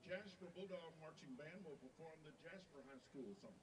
Jasper Bulldog Marching Band will perform the Jasper High School song.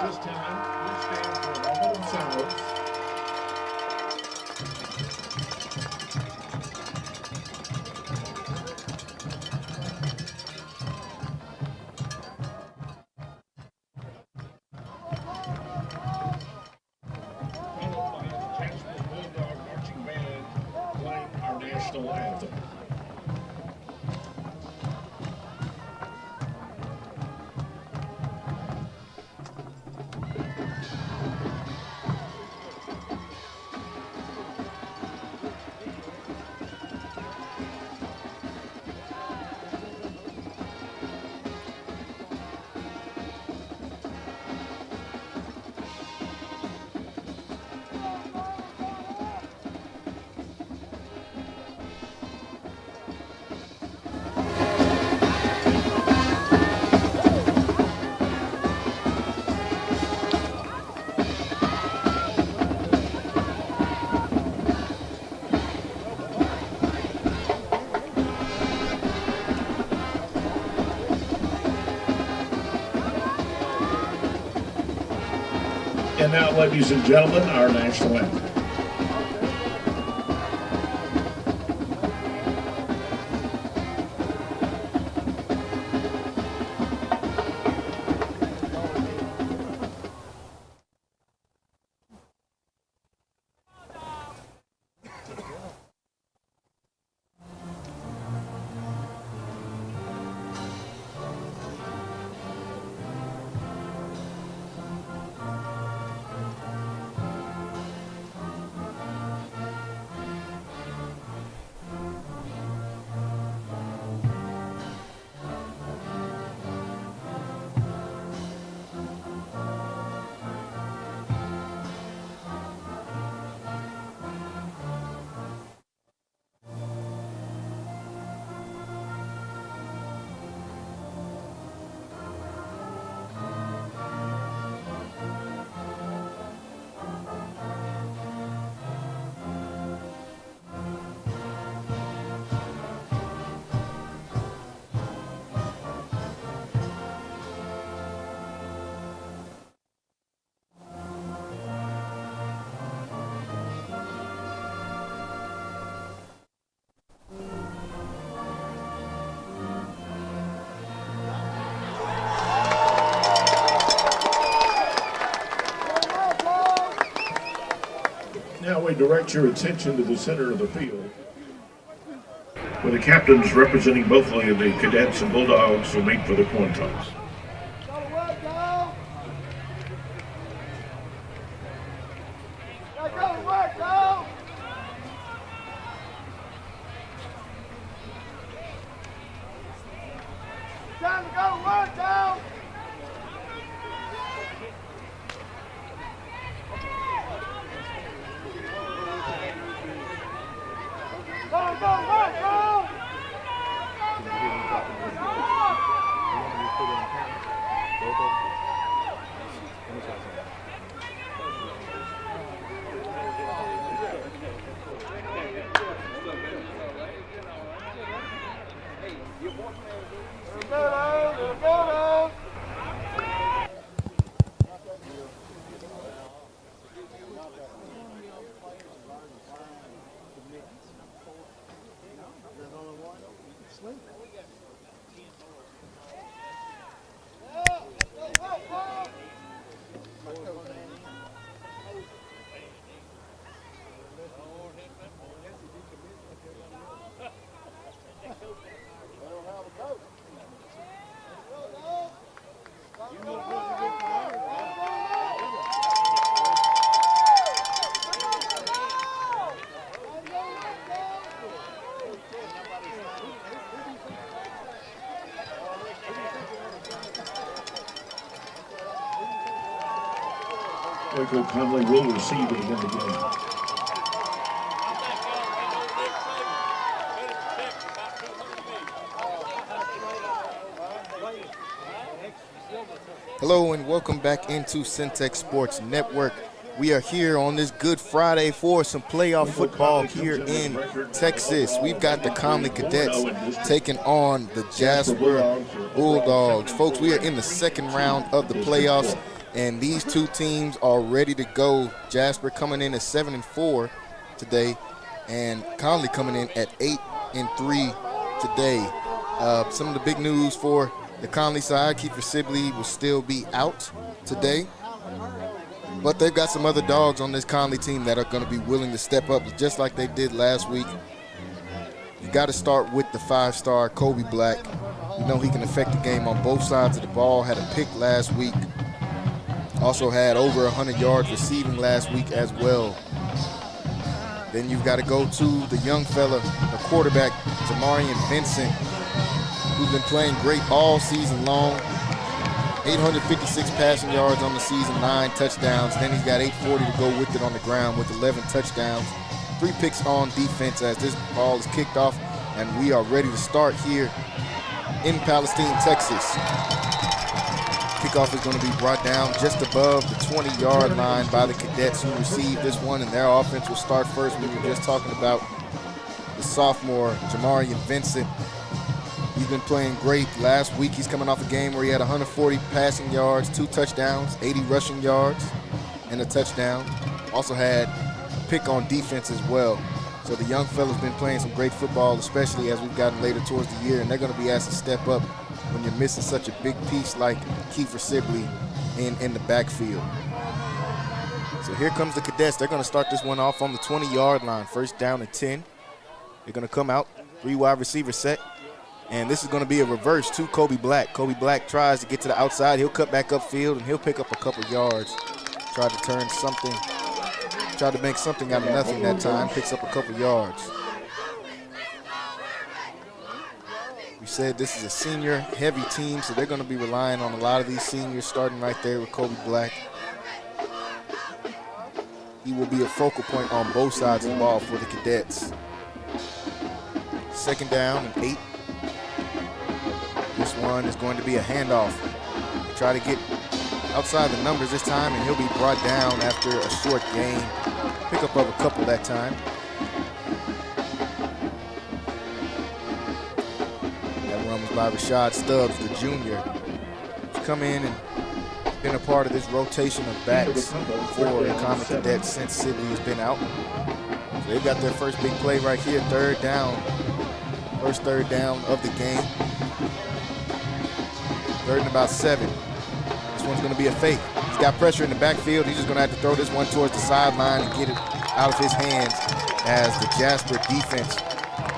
This time, we stand for a moment of silence. Followed by the Jasper Bulldog Marching Band playing our national anthem. And now, ladies and gentlemen, our national anthem. Now we direct your attention to the center of the field, where the captains representing both of the cadets and Bulldogs will meet for the coin toss. Time to go work, dog! Go, work, go! Waco Connally will receive it again again. Hello and welcome back into Centex Sports Network. We are here on this Good Friday for some playoff football here in Texas. We've got the Connally Cadets taking on the Jasper Bulldogs. Folks, we are in the second round of the playoffs, and these two teams are ready to go. Jasper coming in at 7-4 today, and Connally coming in at 8-3 today. Some of the big news for the Connally side: Kiefer Sibley will still be out today. But they've got some other dogs on this Connally team that are going to be willing to step up just like they did last week. You got to start with the 5-star Kobe Black. You know he can affect the game on both sides of the ball. Had a pick last week. Also had over 100 yards receiving last week as well. Then you've got to go to the young fella, the quarterback, Jamarian Vincent, who's been playing great all season long. 856 passing yards on the season, 9 touchdowns. Then he's got 840 to go with it on the ground with 11 touchdowns. 3 picks on defense as this ball is kicked off, and we are ready to start here in Palestine, Texas. Kickoff is going to be brought down just above the 20-yard line by the Cadets, who received this one, and their offense will start first. We were just talking about the sophomore, Jamarian Vincent. He's been playing great. Last week, he's coming off a game where he had 140 passing yards, 2 touchdowns, 80 rushing yards, and a touchdown. Also had a pick on defense as well. So the young fella's been playing some great football, especially as we've gotten later towards the year, and they're going to be asked to step up when you're missing such a big piece like Kiefer Sibley in the backfield. So here comes the Cadets. They're going to start this one off on the 20-yard line, first down and 10. They're going to come out, 3 wide receiver set. And this is going to be a reverse to Kobe Black. Kobe Black tries to get to the outside. He'll cut back upfield, and he'll pick up a couple yards. Tried to make something out of nothing that time. Picks up a couple yards. We said this is a senior-heavy team, so they're going to be relying on a lot of these seniors, starting right there with Kobe Black. He will be a focal point on both sides of the ball for the Cadets. Second down and 8. This one is going to be a handoff. Try to get outside the numbers this time, and he'll be brought down after a short gain. Pick up of a couple that time. That run was by Rashad Stubbs, the junior. He's come in and been a part of this rotation of backs for the Connally Cadets since Sibley has been out. So they've got their first big play right here, third down. First third down of the game. Third and about 7. This one's going to be a fake. He's got pressure in the backfield. He's just going to have to throw this one towards the sideline and get it out of his hands as the Jasper defense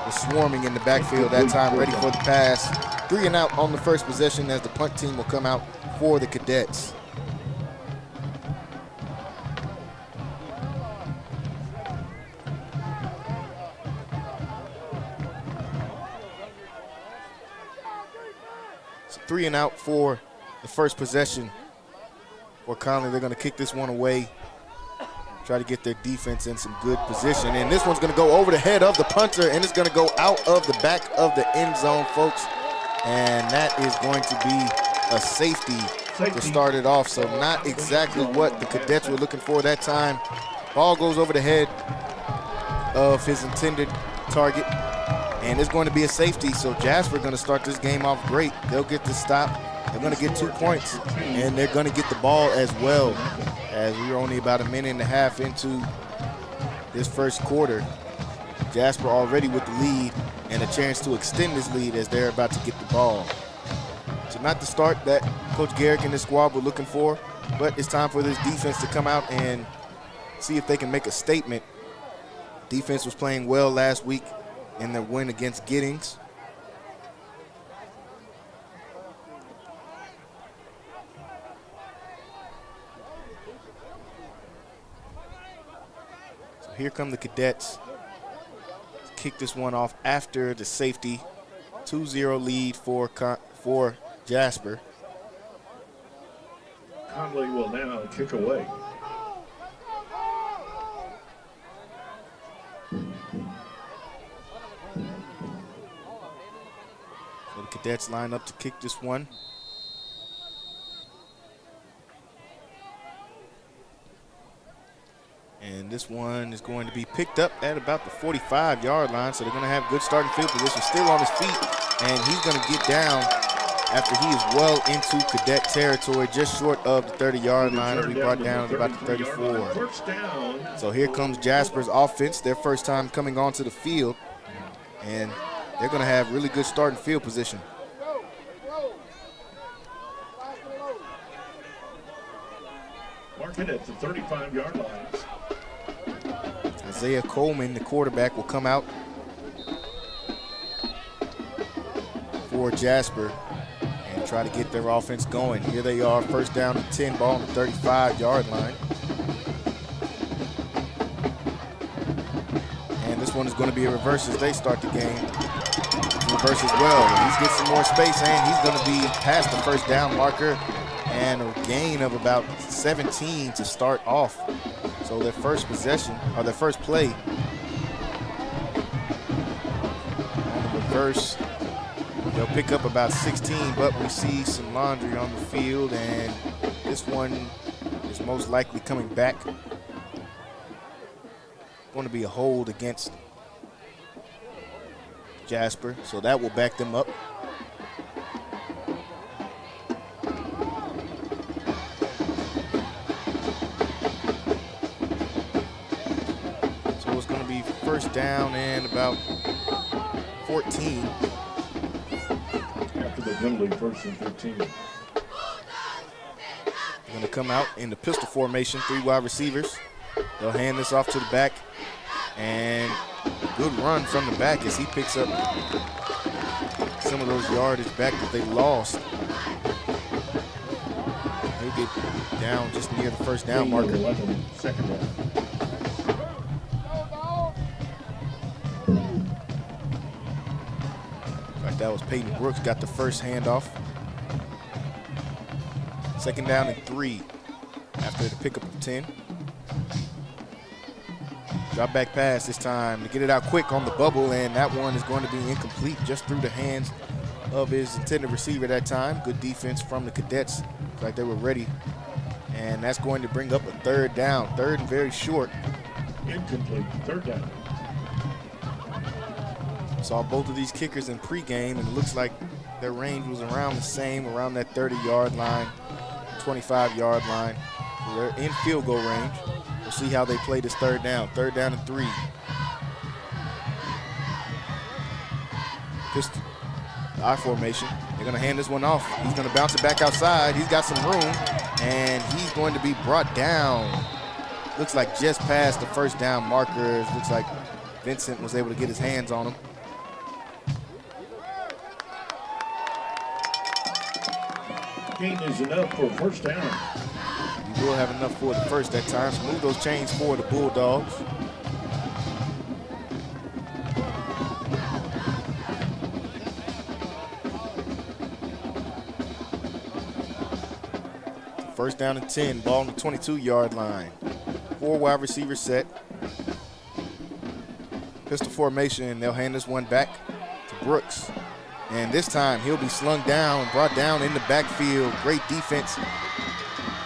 was swarming in the backfield that time, ready for the pass. 3 and out on the first possession as the punt team will come out for the Cadets. So 3 and out for the first possession for Connally. They're going to kick this one away, try to get their defense in some good position. And this one's going to go over the head of the punter, and it's going to go out of the back of the end zone, folks. And that is going to be a safety to start it off. So not exactly what the Cadets were looking for that time. Ball goes over the head of his intended target, and it's going to be a safety. So Jasper going to start this game off great. They'll get the stop. They're going to get 2 points, and they're going to get the ball as well, as we're only about a minute and a half into this first quarter. Jasper already with the lead and a chance to extend this lead as they're about to get the ball. So not the start that Coach Garrick and his squad were looking for, but it's time for this defense to come out and see if they can make a statement. Defense was playing well last week in their win against Giddings. So here come the Cadets. Kick this one off after the safety. 2-0 lead for Jasper. Connally will now kick away. So the Cadets line up to kick this one. And this one is going to be picked up at about the 45-yard line, so they're going to have good starting field position. Still on his feet, and he's going to get down after he is well into Cadet territory, just short of the 30-yard line. He'll be brought down at about the 34. So here comes Jasper's offense, their first time coming onto the field, and they're going to have really good starting field position. Mark it at the 35-yard line. Isaiah Coleman, the quarterback, will come out for Jasper and try to get their offense going. Here they are, first down and 10, ball on the 35-yard line. And this one is going to be a reverse as they start the game. Reverse as well. He's getting some more space, and he's going to be past the first down marker, and a gain of about 17 to start off. So their first possession, or their first play on the reverse, they'll pick up about 16, but we see some laundry on the field, and this one is most likely coming back. Going to be a hold against Jasper, so that will back them up. First down and about 14. After the penalty, first and 15. They're going to come out in the pistol formation, 3 wide receivers. They'll hand this off to the back, and a good run from the back as he picks up some of those yardage back that they lost. He'll get down just near the first down marker. 11, second down. That was Peyton Brooks, got the first handoff. Second down and 3 after the pickup of 10. Drop back pass this time to get it out quick on the bubble, and that one is going to be incomplete just through the hands of his intended receiver that time. Good defense from the Cadets. Looks like they were ready. And that's going to bring up a third down. Third and very short. Incomplete, third down. Saw both of these kickers in pregame, and it looks like their range was around the same, around that 30-yard line, 25-yard line. So they're in field goal range. We'll see how they play this third down. Third down and 3. Pistol I formation. They're going to hand this one off. He's going to bounce it back outside. He's got some room, and he's going to be brought down. Looks like just past the first down markers. Looks like Vincent was able to get his hands on him. Gain is enough for a first down. You will have enough for the first that time, so move those chains for the Bulldogs. First down and 10, ball on the 22-yard line. 4 wide receivers set. Pistol formation, and they'll hand this one back to Brooks. And this time he'll be slung down, brought down in the backfield. Great defense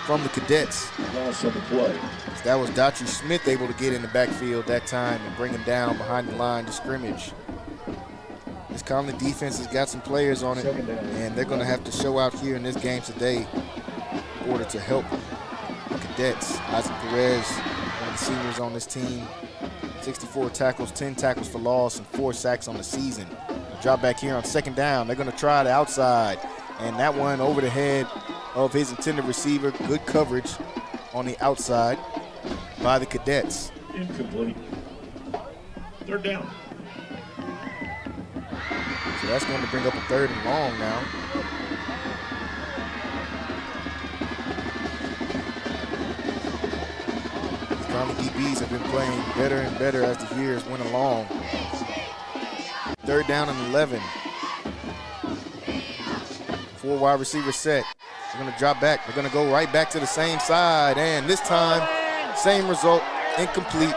from the Cadets. Loss of the play. That was Daughtry Smith able to get in the backfield that time and bring him down behind the line to scrimmage. This Connally defense has got some players on it, and they're going to have to show out here in this game today in order to help the Cadets. Isaac Perez, one of the seniors on this team, 64 tackles, 10 tackles for loss, and 4 sacks on the season. Drop back here on second down. They're going to try the outside, and that one over the head of his intended receiver. Good coverage on the outside by the Cadets. Incomplete. Third down. So that's going to bring up a third and long now. These Connally DBs have been playing better and better as the years went along. Third down and 11. 4 wide receivers set. They're going to drop back. They're going to go right back to the same side. And this time, same result, incomplete.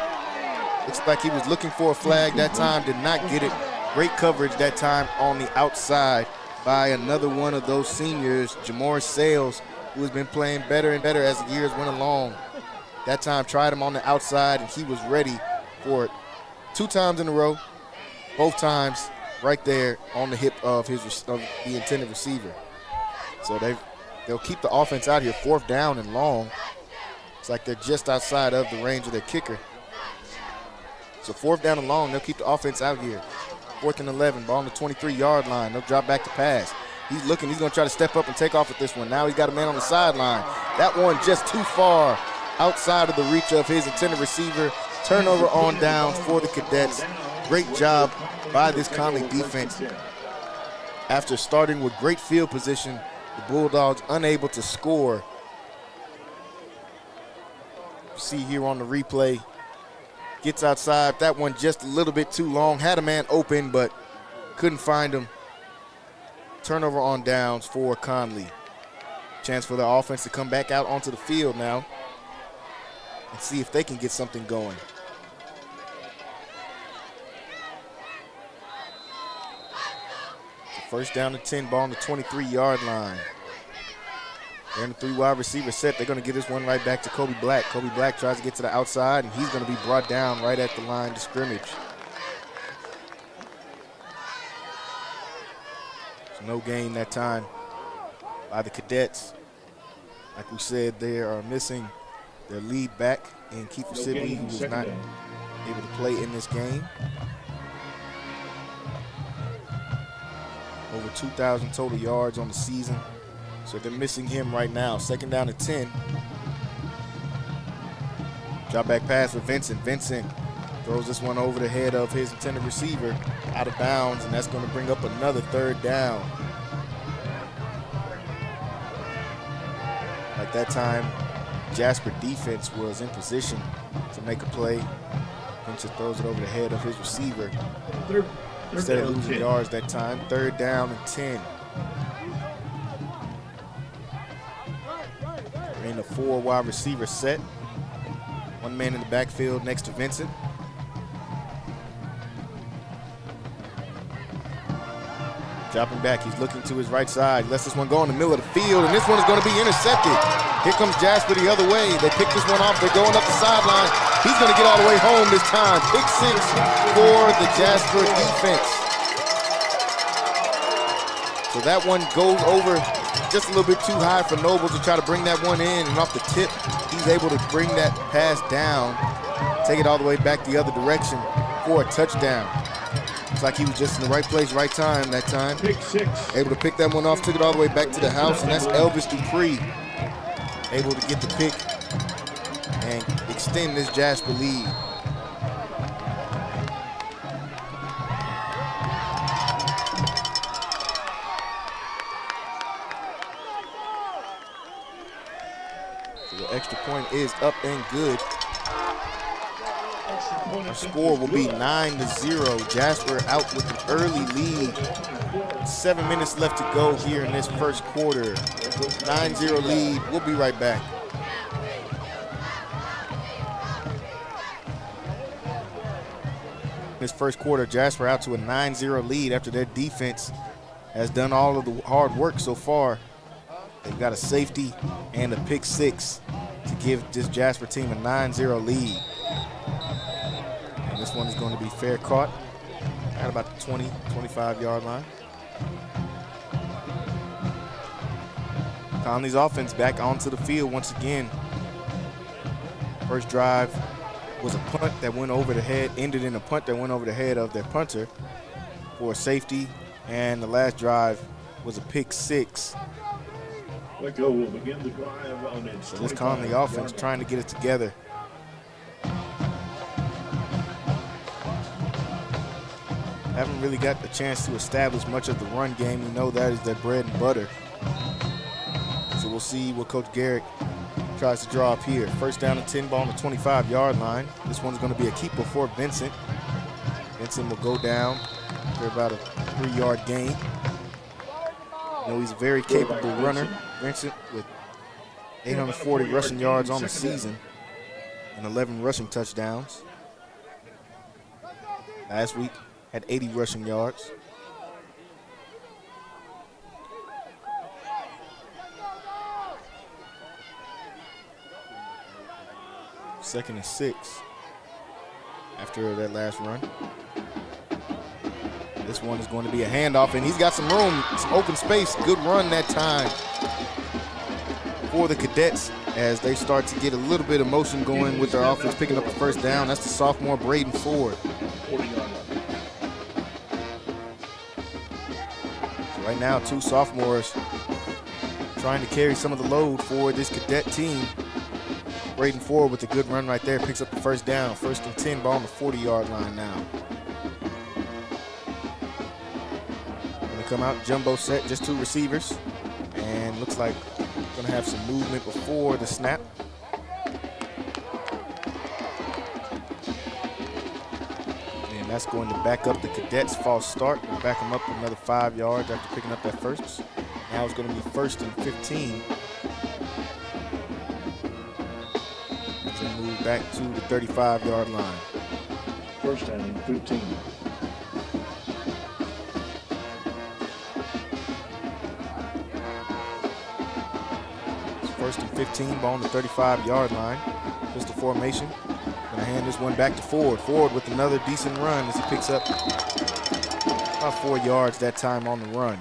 Looks like he was looking for a flag that time, did not get it. Great coverage that time on the outside by another one of those seniors, Jamor Sales, who has been playing better and better as the years went along. That time tried him on the outside, and he was ready for it 2 times in a row, both times right there on the hip of the intended receiver. So they'll keep the offense out here, 4th down and long. It's like they're just outside of the range of their kicker. So 4th down and long, they'll keep the offense out here. 4th and 11, ball on the 23-yard line. They'll drop back to pass. He's looking, he's gonna try to step up and take off with this one. Now he's got a man on the sideline. That one just too far outside of the reach of his intended receiver. Turnover on downs for the Cadets. Great job by this Connally defense. After starting with great field position, the Bulldogs unable to score. You see here on the replay, gets outside. That one just a little bit too long. Had a man open, but couldn't find him. Turnover on downs for Connally. Chance for the offense to come back out onto the field now and see if they can get something going. So 1st down and 10, ball on the 23-yard line. They're in the 3 wide receiver set. They're going to get this one right back to Kobe Black. Kobe Black tries to get to the outside, and he's going to be brought down right at the line of scrimmage. So no gain that time by the Cadets. Like we said, they are missing their lead back in Kiefer Sidley, who was not able to play in this game. Over 2,000 total yards on the season. So they're missing him right now. 2nd down and 10. Drop back pass for Vincent. Vincent throws this one over the head of his intended receiver, out of bounds, and that's going to bring up another 3rd down. At that time, Jasper defense was in position to make a play. Vincent throws it over the head of his receiver. Instead of losing yards that time, 3rd down and 10. In the 4 wide receiver set. 1 man in the backfield next to Vincent. Dropping back, he's looking to his right side. Lets this one go in the middle of the field, and this one is going to be intercepted. Here comes Jasper the other way. They pick this one off. They're going up the sideline. He's going to get all the way home this time. Pick 6 for the Jasper defense. So that one goes over just a little bit too high for Noble to try to bring that one in, and off the tip, he's able to bring that pass down, take it all the way back the other direction for a touchdown. It's like he was just in the right place, right time that time. Pick 6. Able to pick that one off, took it all the way back to the house, and that's Elvis Dupree. Able to get the pick and extend this Jasper lead. Extra point is up and good. Our score will be 9-0. Jasper out with an early lead. 7 minutes left to go here in this 1st quarter. 9-0 lead. We'll be right back. This 1st quarter, Jasper out to a 9-0 lead after their defense has done all of the hard work so far. They've got a safety and a pick 6 to give this Jasper team a 9-0 lead. And this one is going to be fair caught at about the 20, 25-yard line. Connally's offense back onto the field once again. First drive was a punt that went over the head, ended in a punt that went over the head of their punter for a safety. And the last drive was a pick 6. Waco will begin the drive on its So this Connally offense trying to get it together. Haven't really got the chance to establish much of the run game. We know that is their bread and butter. So we'll see what Coach Garrick tries to draw up here. 1st down and 10, ball on the 25-yard line. This one's going to be a keeper for Vincent. Vincent will go down for about a 3-yard gain. You know, he's a very capable runner. Vincent with 840 rushing yards on the season and 11 rushing touchdowns. Last week had 80 rushing yards. Second and 6 after that last run. This one is going to be a handoff, and he's got some room, some open space. Good run that time for the Cadets as they start to get a little bit of motion going with their offense, picking up the first down. That's the sophomore Braden Ford. So right now, 2 sophomores trying to carry some of the load for this Cadet team. Braden Ford with a good run right there, picks up the first down. 1st and 10, ball on the 40-yard line now. Gonna come out, jumbo set, just 2 receivers. And looks like gonna have some movement before the snap. And that's going to back up the Cadets' false start. We'll back them up another 5 yards after picking up that first. Now it's gonna be 1st and 15. Move back to the 35-yard line. 1st and 15. It's 1st and 15, ball on the 35-yard line. Pistol formation. Gonna hand this one back to Ford. Ford with another decent run as he picks up about 4 yards that time on the run.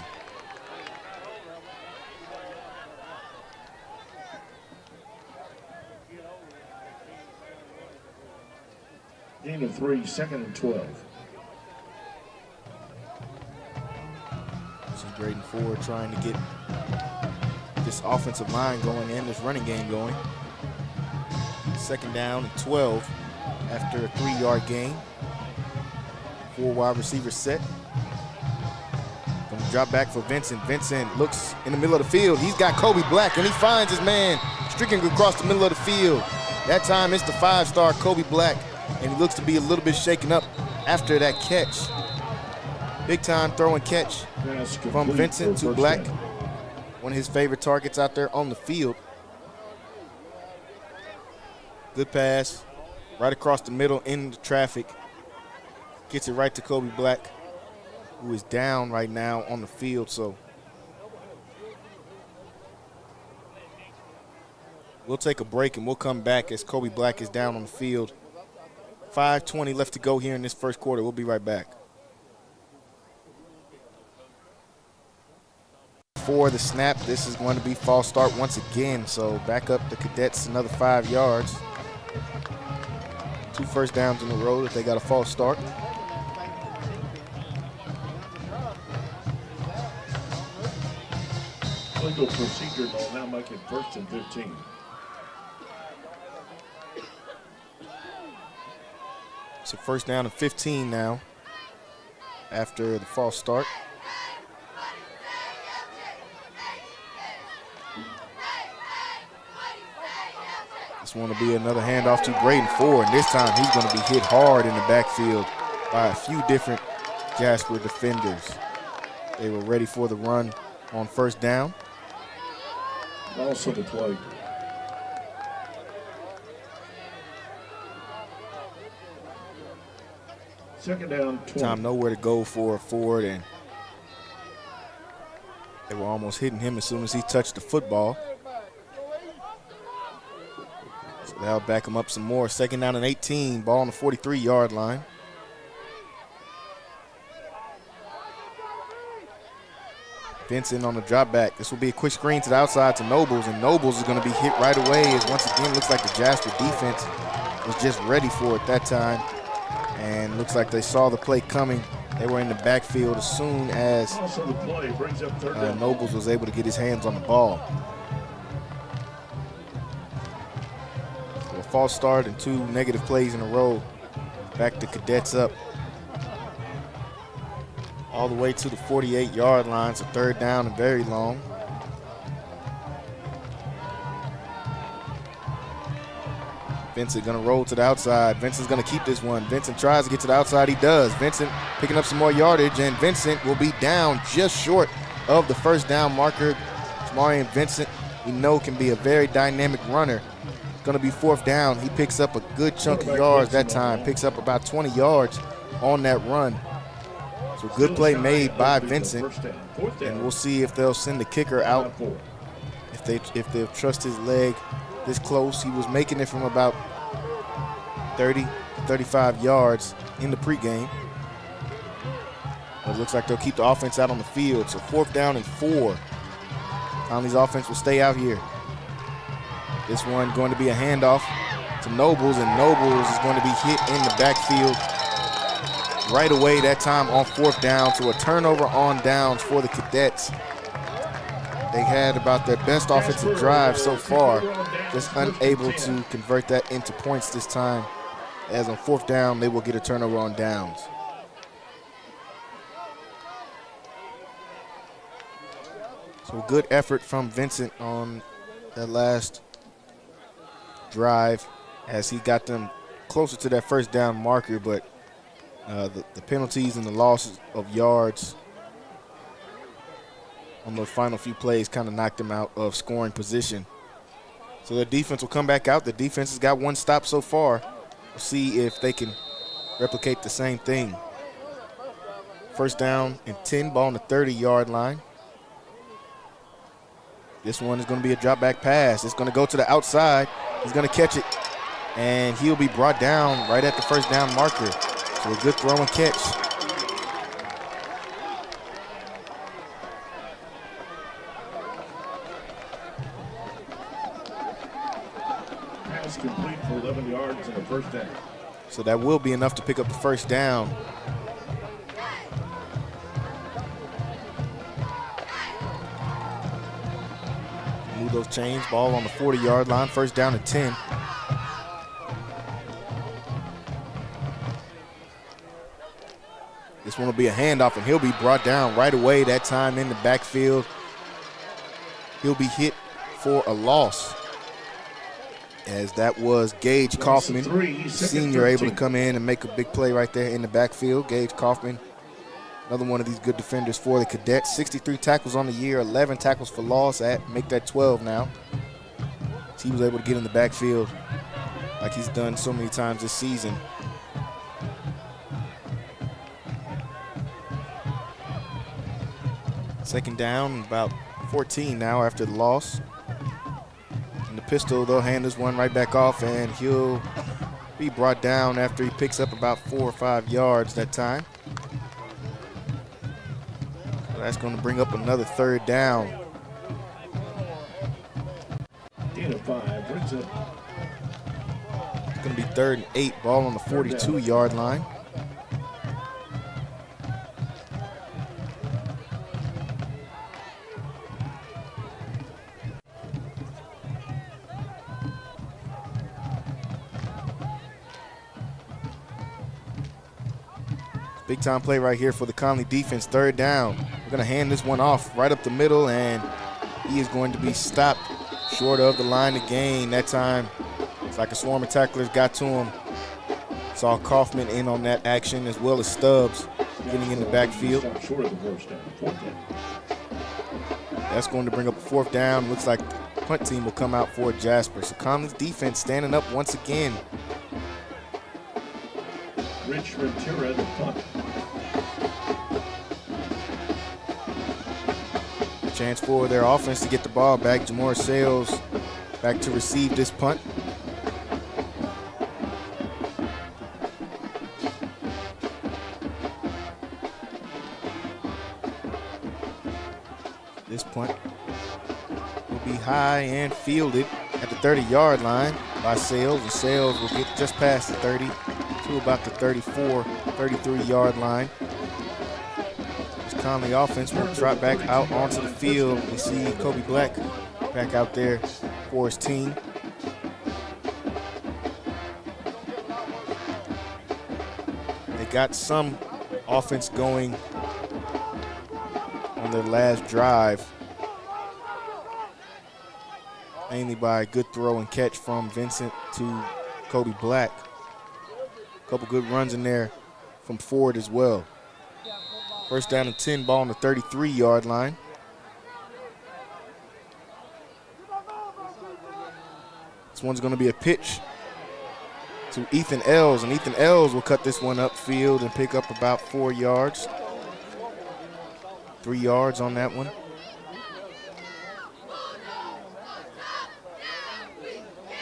Gain of 3, 2nd and 12. This is Braden Ford trying to get this offensive line going and this running game going. 2nd down and 12 after a 3-yard gain. 4 wide receivers set. Gonna drop back for Vincent. Vincent looks in the middle of the field. He's got Kobe Black, and he finds his man streaking across the middle of the field. That time it's the 5-star Kobe Black, and he looks to be a little bit shaken up after that catch. Big time throw and catch from Vincent to Black. One of his favorite targets out there on the field. Good pass, right across the middle into traffic. Gets it right to Kobe Black, who is down right now on the field. So we'll take a break and we'll come back as Kobe Black is down on the field. 5:20 left to go here in this first quarter. We'll be right back. For the snap, this is going to be false start once again. So back up the Cadets another 5 yards. 2 first downs in a row if they got a false start. Legal procedure will now make it 1st and 15. So 1st down and 15 now after the false start. This one will be another handoff to Braden Ford, and this time he's going to be hit hard in the backfield by a few different Jasper defenders. They were ready for the run on 1st down. Also the play. Second down, 20. Time nowhere to go for Ford, and they were almost hitting him as soon as he touched the football. So they'll back him up some more. 2nd down and 18, ball on the 43-yard line. Vincent on the drop back. This will be a quick screen to the outside to Nobles, and Nobles is going to be hit right away as once again looks like the Jasper defense was just ready for it that time. And looks like they saw the play coming. They were in the backfield as soon as Nobles was able to get his hands on the ball. So a false start and 2 negative plays in a row. Back the Cadets up all the way to the 48-yard line. So 3rd down and very long. Vincent gonna roll to the outside. Vincent's gonna keep this one. Vincent tries to get to the outside, he does. Vincent picking up some more yardage, and Vincent will be down just short of the 1st down marker. Jamarian Vincent, we know, can be a very dynamic runner. Gonna be 4th down. He picks up a good chunk of yards that time, picks up about 20 yards on that run. So good play made by Vincent, and we'll see if they'll send the kicker out. If they'll trust his leg this close. He was making it from about 30, 35 yards in the pregame. But it looks like they'll keep the offense out on the field. So 4th down and 4. Conley's offense will stay out here. This one going to be a handoff to Nobles, and Nobles is going to be hit in the backfield right away that time on 4th down. So a turnover on downs for the Cadets. They had about their best offensive drive so far, just unable to convert that into points this time, as on 4th down they will get a turnover on downs. So good effort from Vincent on that last drive as he got them closer to that 1st down marker, but the penalties and the loss of yards on those final few plays kind of knocked them out of scoring position. So the defense will come back out. The defense has got 1 stop so far. We'll see if they can replicate the same thing. 1st down and 10, ball on the 30-yard line. This one is going to be a drop back pass. It's going to go to the outside. He's going to catch it, and he'll be brought down right at the 1st down marker. So a good throw and catch. Pass complete for 11 yards and a 1st down. So that will be enough to pick up the 1st down. Move those chains, ball on the 40-yard line, 1st down and 10. This one will be a handoff, and he'll be brought down right away that time in the backfield. He'll be hit for a loss, as that was Gage Kaufman, senior, able to come in and make a big play right there in the backfield. Gage Kaufman, another one of these good defenders for the Cadets. 63 tackles on the year, 11 tackles for loss, make that 12 now. So he was able to get in the backfield like he's done so many times this season. Second down, about 14 now after the loss. And the pistol, they'll hand this one right back off, and he'll be brought down after he picks up about 4 or 5 yards that time. So that's going to bring up another 3rd down. Gain of 5 brings up. It's going to be 3rd and 8, ball on the 42-yard line. Big time play right here for the Connally defense. 3rd down. We're going to hand this one off right up the middle, and he is going to be stopped short of the line of gain. That time, it's like a swarm of tacklers got to him. Saw Kaufman in on that action, as well as Stubbs getting in the backfield. That's going to bring up a 4th down. Looks like the punt team will come out for Jasper. So Connally's defense standing up once again. Rich Ventura, the punt. Chance for their offense to get the ball back. Jamor Sales back to receive this punt. This punt will be high and fielded at the 30-yard line by Sales, and Sales will get just past the 30 to about the 34, 33-yard line. Connally offense will trot back out onto the field. We see Kobe Black back out there for his team. They got some offense going on their last drive, mainly by a good throw and catch from Vincent to Kobe Black. A couple good runs in there from Ford as well. 1st down and 10, ball on the 33-yard line. This one's going to be a pitch to Ethan Els, and Ethan Els will cut this one upfield and pick up about 4 yards. 3 yards on that one.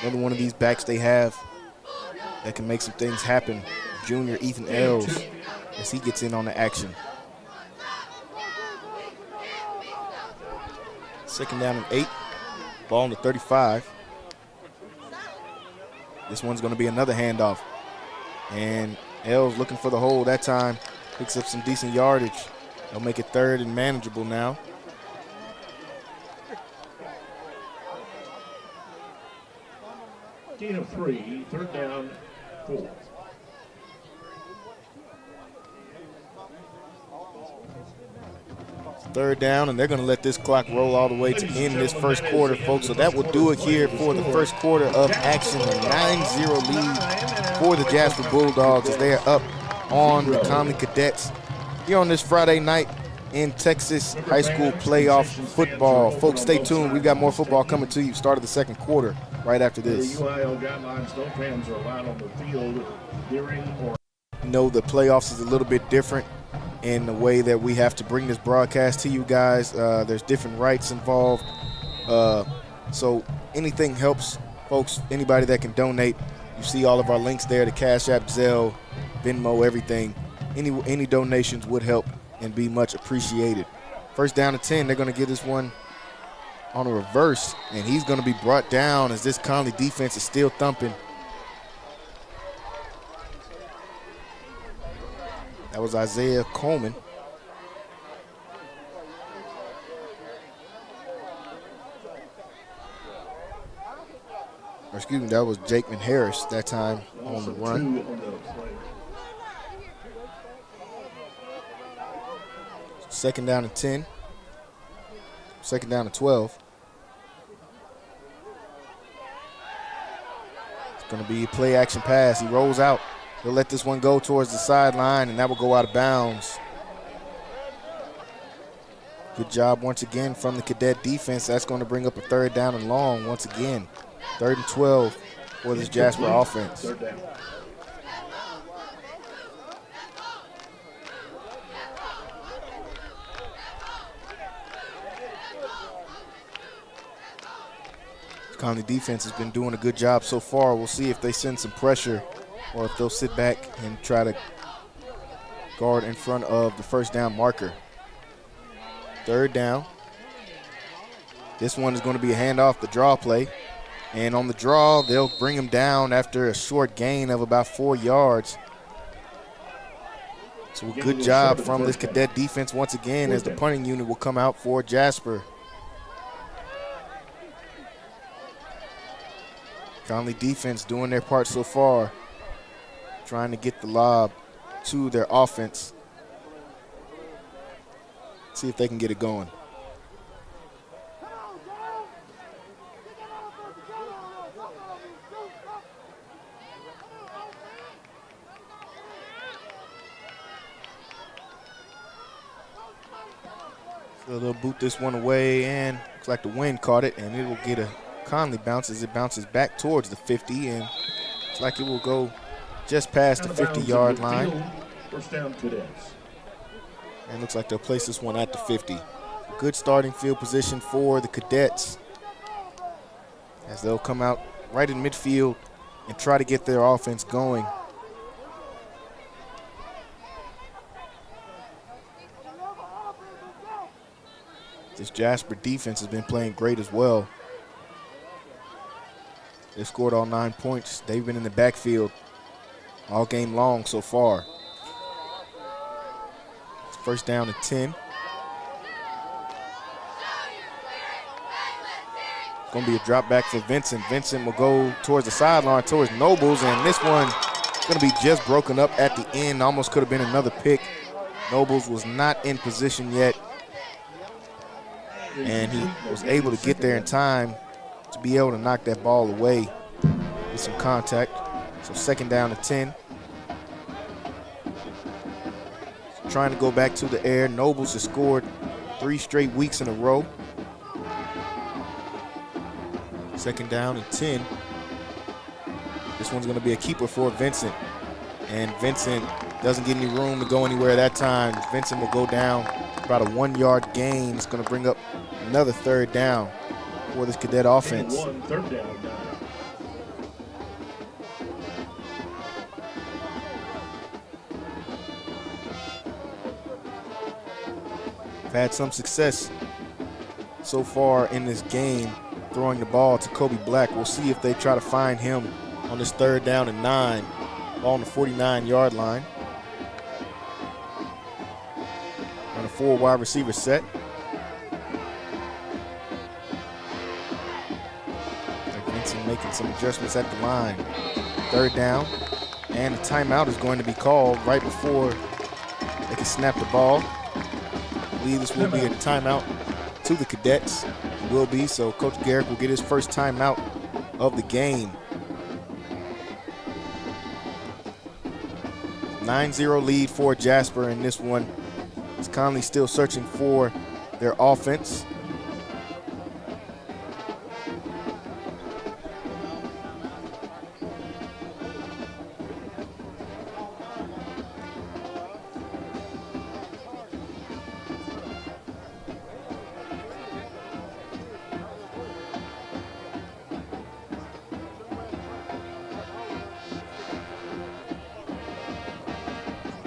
Another one of these backs they have that can make some things happen. Junior Ethan Els, as he gets in on the action. 2nd down and 8. Ball on the 35. This one's going to be another handoff. And Els looking for the hole that time. Picks up some decent yardage. They'll make it 3rd and manageable now. Gain of 3, 3rd down, 4. Third down, and they're going to let this clock roll all the way to end this first quarter, folks. So that will do it here for the first quarter of action. A 9-0 lead for the Jasper Bulldogs as they are up on the Connally Cadets here on this Friday night in Texas high school playoff football. Folks, stay tuned. We've got more football coming to you. Start of the second quarter right after this. The UIL guidelines, no fans are allowed on the field during or. The playoffs is a little bit different in the way that we have to bring this broadcast to you guys. There's different rights involved. So anything helps, folks. Anybody that can donate, you see all of our links there, the Cash App, Zelle, Venmo, everything. Any donations would help and be much appreciated. 1st down and 10, they're going to give this one on a reverse, and he's going to be brought down as this Connally defense is still thumping. That was Isaiah Coleman. Or excuse me, that was Jakeman Harris that time on the run. 2nd down and 10. 2nd down and 12. It's going to be a play action pass. He rolls out. He'll let this one go towards the sideline, and that will go out of bounds. Good job once again from the Cadet defense. That's going to bring up a 3rd down and long once again. 3rd and 12 for this Jasper offense. Connally defense has been doing a good job so far. We'll see if they send some pressure or if they'll sit back and try to guard in front of the 1st down marker. 3rd down. This one is going to be a handoff, the draw play. And on the draw, they'll bring him down after a short gain of about 4 yards. So a good job from this Cadet defense once again as the punting unit will come out for Jasper. Connally defense doing their part so far, trying to get the lob to their offense. See if they can get it going. So they'll boot this one away, and looks like the wind caught it, and it will get a Connally bounce as it bounces back towards the 50, and it's like it will go just past the 50-yard line. 1st down, Cadets. And looks like they'll place this one at the 50. Good starting field position for the Cadets as they'll come out right in midfield and try to get their offense going. This Jasper defense has been playing great as well. They've scored all 9 points. They've been in the backfield all game long so far. It's 1st down and 10. It's going to be a drop back for Vincent. Vincent will go towards the sideline, towards Nobles, and this one going to be just broken up at the end. Almost could have been another pick. Nobles was not in position yet, and he was able to get there in time to be able to knock that ball away with some contact. So 2nd down and 10. Trying to go back to the air. Nobles has scored 3 straight weeks in a row. 2nd down and 10. This this one's going to be a keeper for Vincent. And Vincent doesn't get any room to go anywhere that time. Vincent will go down about a 1-yard gain. It's going to bring up another third down for this Cadet offense. Third down now. Had some success so far in this game throwing the ball to Kobe Black. We'll see if they try to find him on this 3rd down and 9, ball on the 49-yard line. On a 4 wide receiver set. Vincent making some adjustments at the line. 3rd down, and a timeout is going to be called right before they can snap the ball. I believe this will be a timeout to the Cadets. It will be, so Coach Garrick will get his first timeout of the game. 9-0 lead for Jasper in this one. As Connally still searching for their offense.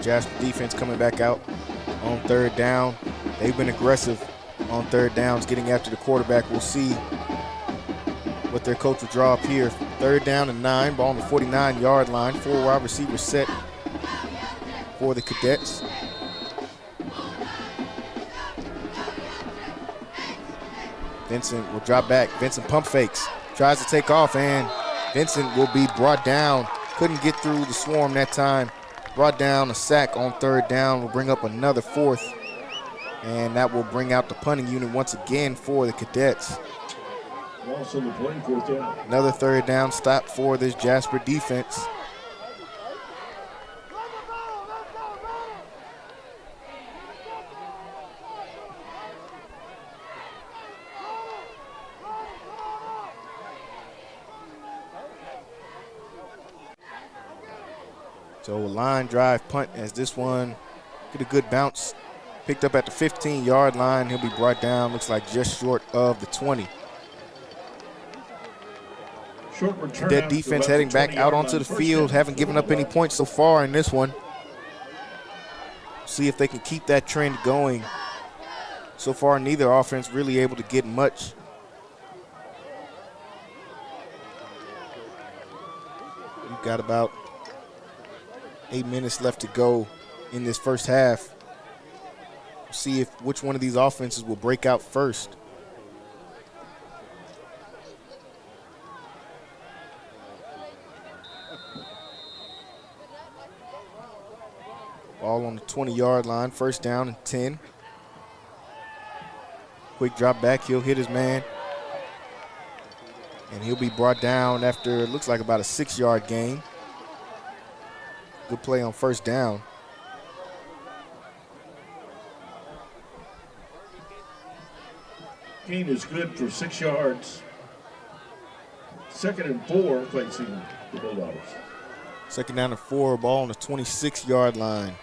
Jasper defense coming back out on 3rd down. They've been aggressive on 3rd downs, getting after the quarterback. We'll see what their coach will draw up here. 3rd down and 9, ball on the 49-yard line. 4 wide receivers set for the Cadets. Vincent will drop back. Vincent pump fakes, tries to take off, and Vincent will be brought down. Couldn't get through the swarm that time. Brought down a sack on 3rd down. Will bring up another 4th, and that will bring out the punting unit once again for the Cadets. Also the play, 4th down. Another 3rd down stop for this Jasper defense. So a line drive punt as this one get a good bounce. Picked up at the 15-yard line. He'll be brought down, looks like just short of the 20. Short return. That defense heading back out onto the field. Haven't given up any points so far in this one. See if they can keep that trend going. So far, neither offense really able to get much. We've got about 8 minutes left to go in this first half. See if which one of these offenses will break out first. Ball on the 20-yard line, 1st down and 10. Quick drop back, he'll hit his man. And he'll be brought down after it looks like about a 6-yard gain. Good play on 1st down. Gain is good for 6 yards. 2nd and 4 facing the Bulldogs. 2nd down and 4, ball on the 26-yard line.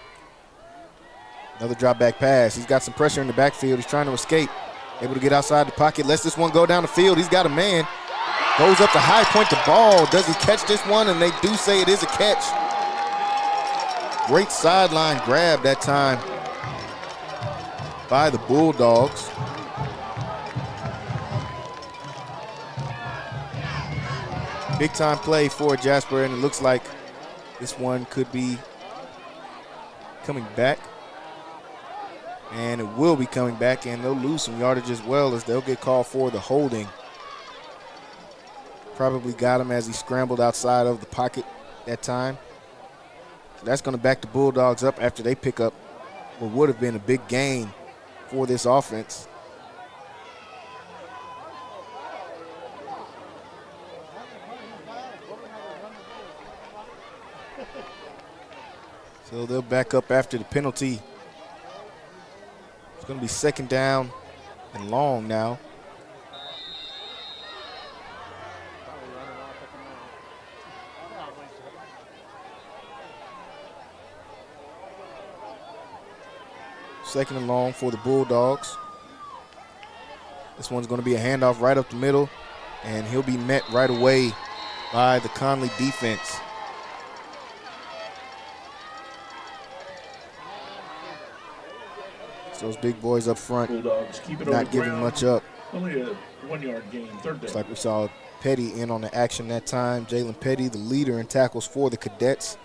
Another drop back pass. He's got some pressure in the backfield. He's trying to escape. Able to get outside the pocket. Lets this one go down the field. He's got a man. Goes up to high point the ball. Does he catch this one? And they do say it is a catch. Great sideline grab that time by the Bulldogs. Big time play for Jasper, and it looks like this one could be coming back. And it will be coming back, and they'll lose some yardage as well as they'll get called for the holding. Probably got him as he scrambled outside of the pocket that time. So that's going to back the Bulldogs up after they pick up what would have been a big gain for this offense. So they'll back up after the penalty. It's going to be 2nd down and long now. Second and long for the Bulldogs. This one's going to be a handoff right up the middle, and he'll be met right away by the Connally defense. So those big boys up front Bulldogs keep it not giving much up. Only a 1 yard gain, third down. Looks like we saw Petty in on the action that time. Jalen Petty, the leader in tackles for the Cadets.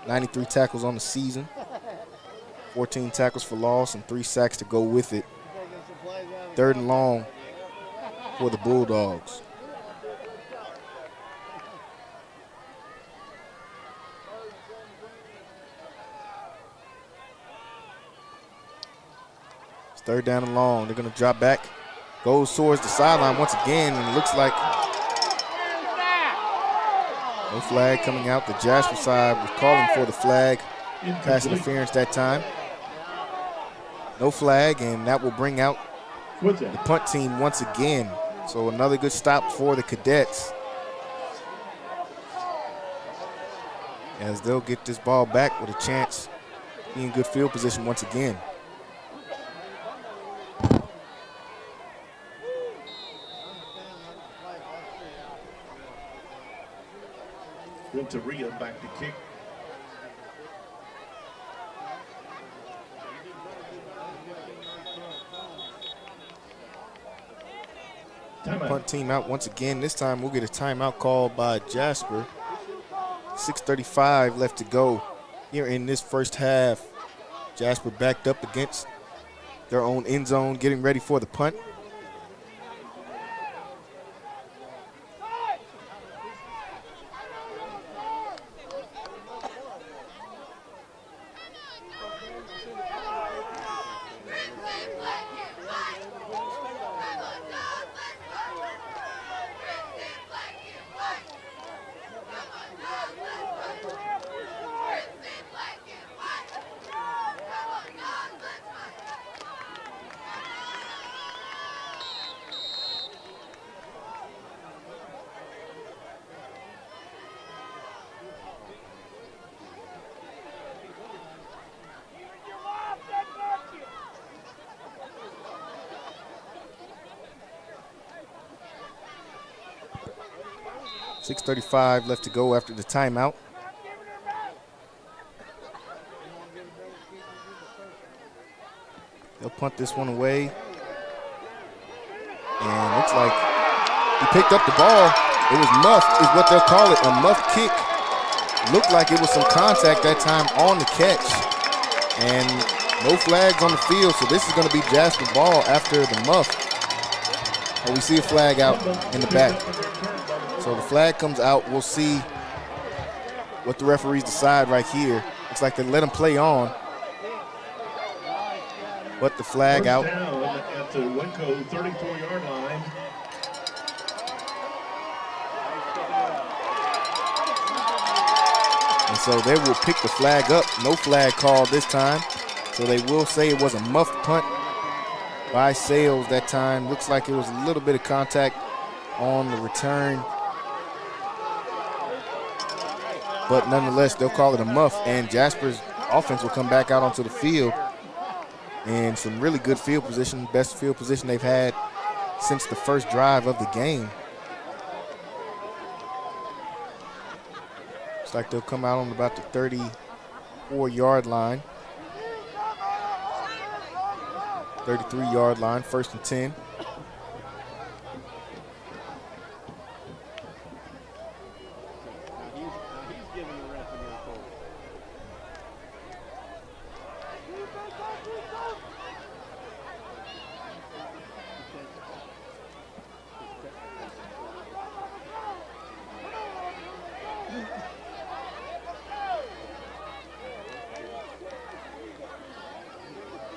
93 tackles on the season. 14 tackles for loss and 3 sacks to go with it. Third and long for the Bulldogs. It's third down and long. They're going to drop back. Goes towards the sideline once again, and it looks like no flag coming out. The Jasper side was calling for the flag. Pass interference that time. No flag, and that will bring out the punt team once again. So another good stop for the Cadets, as they'll get this ball back with a chance to be in good field position once again. Renteria back to kick. Timeout. Punt team out once again. This time we'll get a timeout called by Jasper. 6:35 left to go here in this first half. Jasper backed up against their own end zone, getting ready for the punt. .35 left to go after the timeout. They'll punt this one away. And looks like he picked up the ball. It was muffed, is what they'll call it, a muffed kick. Looked like it was some contact that time on the catch. And no flags on the field, so this is going to be Jasper ball after the muff. Oh, we see a flag out in the back. So the flag comes out. We'll see what the referees decide right here. Looks like they let him play on. But the flag out. Down at the Winco 34-yard line. And so they will pick the flag up. No flag called this time. So they will say it was a muffed punt by Sales that time. Looks like it was a little bit of contact on the return. But nonetheless, they'll call it a muff, and Jasper's offense will come back out onto the field in some really good field position, best field position they've had since the first drive of the game. Looks like they'll come out on about the 34-yard line, 33-yard line, 1st and 10.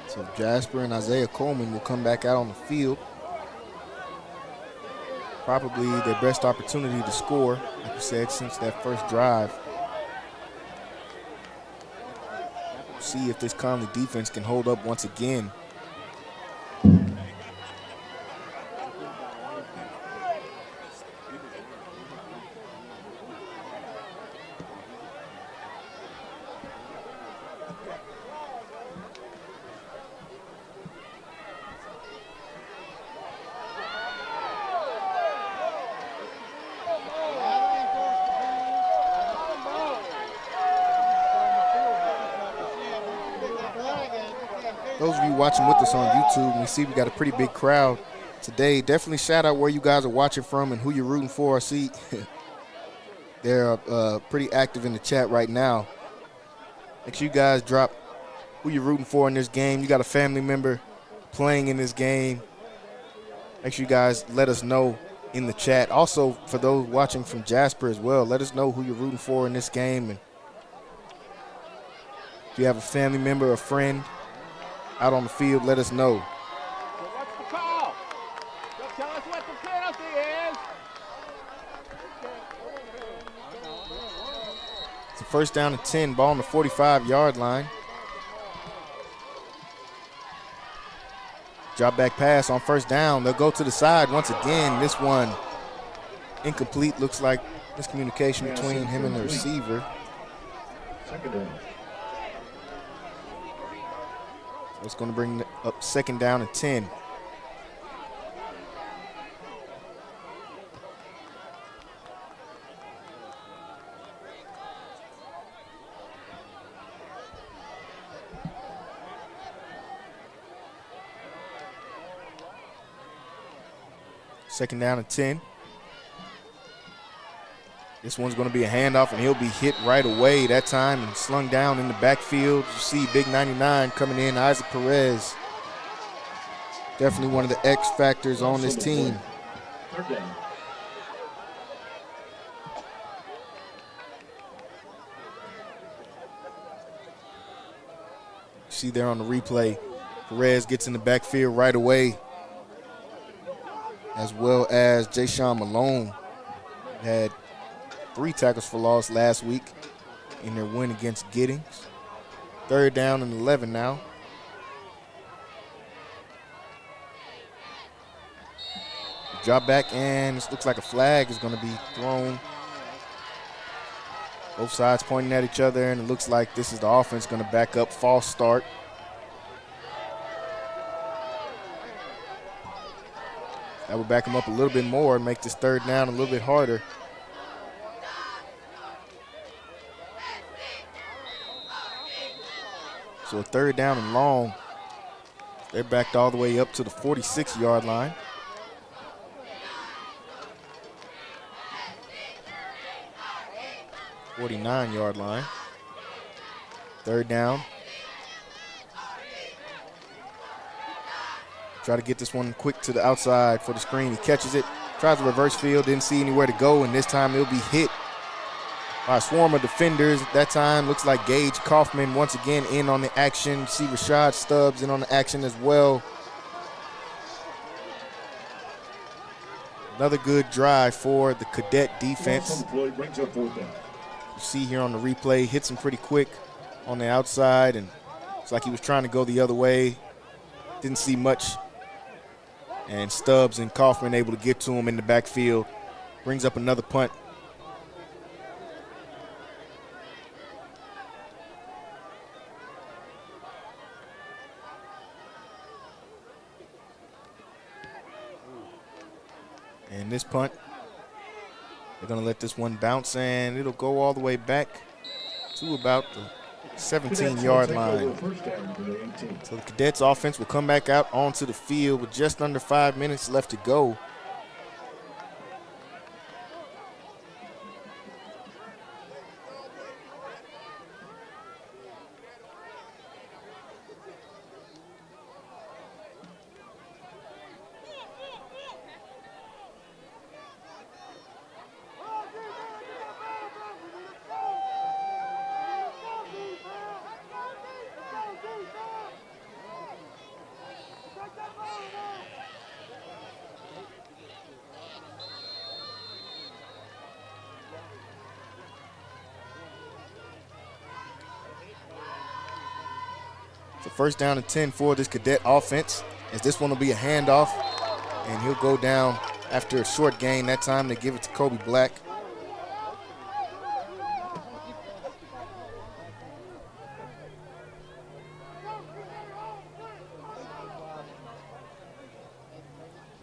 So Jasper and Isaiah Coleman will come back out on the field. Probably their best opportunity to score, like you said, since that first drive. See if this Connally defense can hold up once again. those of you watching with us on YouTube, we see we got a pretty big crowd today. Definitely shout out where you guys are watching from and who you're rooting for. I see they're pretty active in the chat right now. Make sure you guys drop who you're rooting for in this game. You got a family member playing in this game. Make sure you guys let us know in the chat. Also, for those watching from Jasper as well, let us know who you're rooting for in this game. And if you have a family member or friend out on the field, let us know. What's the call? Tell us what the penalty is. It's a first down and 10, ball on the 45-yard line. Drop back pass on first down. They'll go to the side once again. This one incomplete. Looks like miscommunication between him and the receiver. Second down. So it's going to bring up second down and 10. Second down and 10. This one's going to be a handoff, and he'll be hit right away that time and slung down in the backfield. You see big 99 coming in, Isaac Perez. Definitely one of the X factors on this team. Third down. You see there on the replay, Perez gets in the backfield right away, as well as Jayshon Malone had 3 tackles for loss last week in their win against Giddings. Third down and 11 now. Drop back, and this looks like a flag is going to be thrown. Both sides pointing at each other, and it looks like this is the offense going to back up. False start. That would back them up a little bit more and make this third down a little bit harder. So a third down and long. They're backed all the way up to the 46-yard line. .49-yard line. Third down. Try to get this one quick to the outside for the screen. He catches it, tries to reverse field, didn't see anywhere to go, and this time he'll be hit by a swarm of defenders. At that time, looks like Gage Kaufman once again in on the action. See Rashad Stubbs in on the action as well. Another good drive for the Cadet defense. Floyd brings up fourth down. You see here on the replay, hits him pretty quick on the outside, and it's like he was trying to go the other way. Didn't see much. And Stubbs and Kaufman able to get to him in the backfield. Brings up another punt. And this punt, they're going to let this one bounce, and it'll go all the way back to about the 17-yard line. So the Cadets offense will come back out onto the field with just under 5 minutes left to go. So first down and 10 for this Cadet offense, as this one will be a handoff, and he'll go down after a short gain. That time they give it to Kobe Black.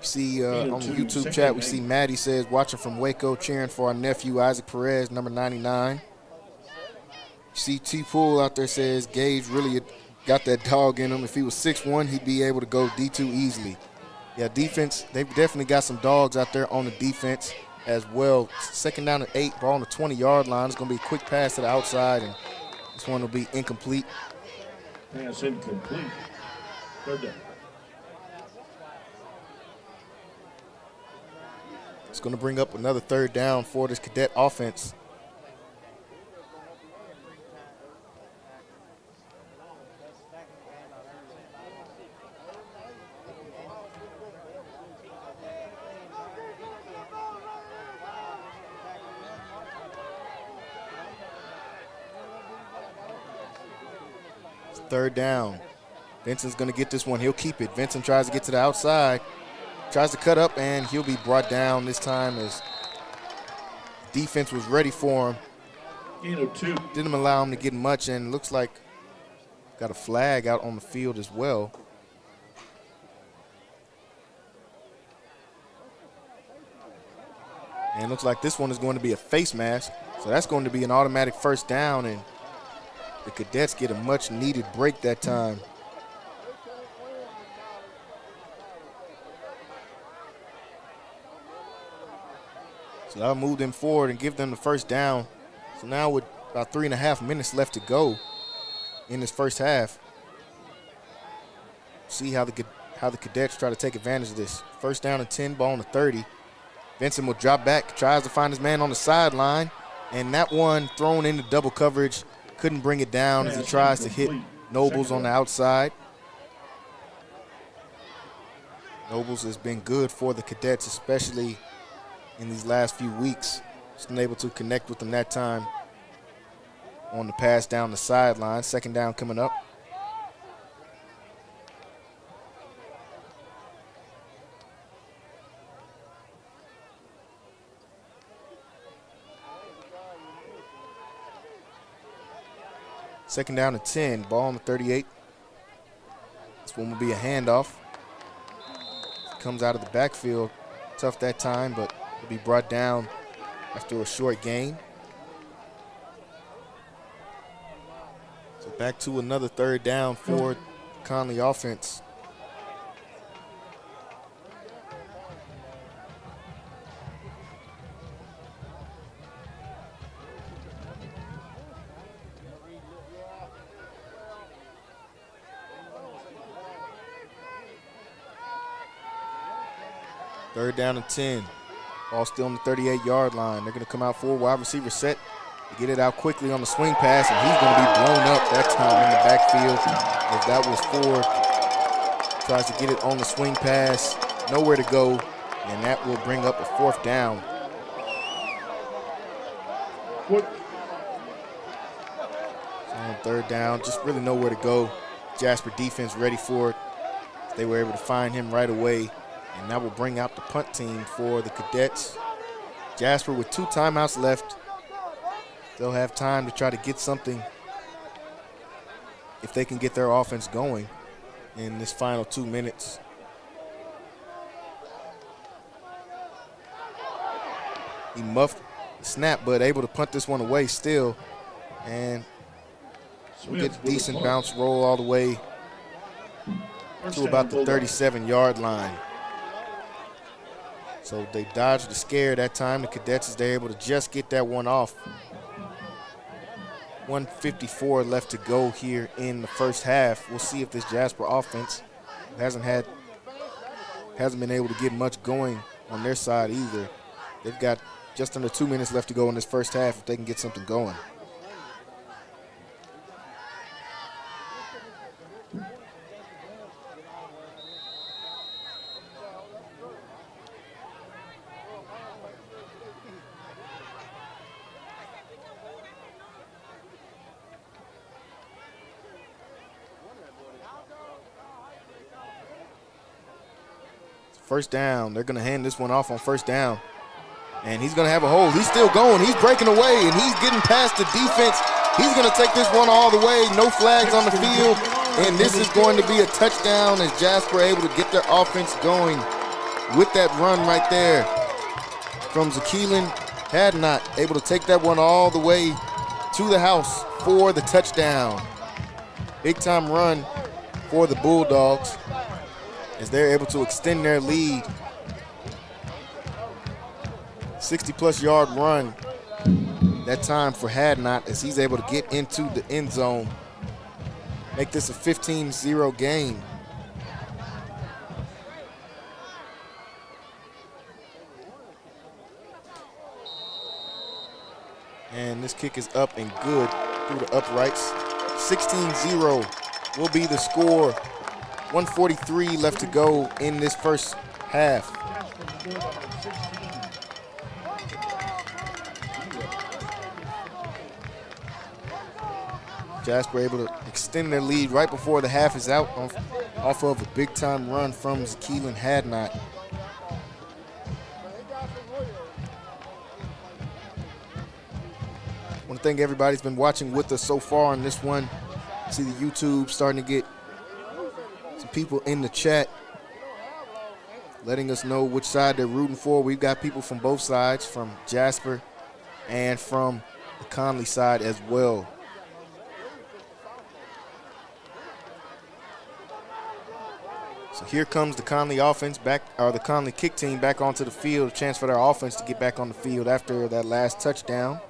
See on the YouTube chat, we see Maddie says, watching from Waco, cheering for our nephew Isaac Perez, number 99. You see T-Pool out there says, Gage really got that dog in him. If he was 6'1", he'd be able to go D2 easily. Yeah, defense, they've definitely got some dogs out there on the defense as well. Second down and 8, ball on the 20-yard line. It's going to be a quick pass to the outside, and this one will be incomplete. Pass incomplete. Third down. It's going to bring up another third down for this Cadet offense. Third down. Vincent's going to get this one. He'll keep it. Vincent tries to get to the outside, tries to cut up, and he'll be brought down this time as defense was ready for him. Didn't allow him to get much, and looks like got a flag out on the field as well. And looks like this one is going to be a face mask, so that's going to be an automatic first down, and the Cadets get a much-needed break that time. So that'll move them forward and give them the first down. So now with about 3.5 minutes left to go in this first half, see how the Cadets try to take advantage of this. First down and 10, ball on the 30. Vincent will drop back, tries to find his man on the sideline, and that one thrown into double coverage. Couldn't bring it down as he tries to hit Nobles on the outside. Nobles has been good for the Cadets, especially in these last few weeks. Just been able to connect with them that time on the pass down the sideline. Second down coming up. Second down and 10, ball on the 38. This one will be a handoff. Comes out of the backfield. Tough that time, but will be brought down after a short gain. So back to another third down for the Connally offense. Third down and 10. Ball still on the 38-yard line. They're going to come out for wide receiver set to get it out quickly on the swing pass, and he's going to be blown up that time in the backfield. If that was Ford, tries to get it on the swing pass, nowhere to go, and that will bring up a fourth down. So on third down, just really nowhere to go. Jasper defense ready for it. They were able to find him right away. And that will bring out the punt team for the Cadets. Jasper with 2 timeouts left. They'll have time to try to get something if they can get their offense going in this final 2 minutes. He muffed the snap, but able to punt this one away still. And we'll get a decent bounce roll all the way to about the 37-yard line. So they dodged the scare that time. The Cadets, they're able to just get that one off. 1:54 left to go here in the first half. We'll see if this Jasper offense hasn't been able to get much going on their side either. They've got just under 2 minutes left to go in this first half if they can get something going. First down. They're going to hand this one off on first down. And he's going to have a hole. He's still going. He's breaking away, and he's getting past the defense. He's going to take this one all the way. No flags on the field. And this is going to be a touchdown as Jasper able to get their offense going with that run right there from Zakeelan Hadnot, able to take that one all the way to the house for the touchdown. Big time run for the Bulldogs as they're able to extend their lead. 60-plus yard run that time for Hadnot as he's able to get into the end zone. Make this a 15-0 game. And this kick is up and good through the uprights. 16-0 will be the score. 1:43 left to go in this first half. Jasper able to extend their lead right before the half is out off of a big-time run from Keelan Hadnot. I want to thank everybody who's been watching with us so far on this one. See the YouTube starting to get some people in the chat letting us know which side they're rooting for. We've got people from both sides, from Jasper and from the Connally side as well. So here comes the Connally offense back, or the Connally kick team back onto the field. A chance for their offense to get back on the field after that last touchdown.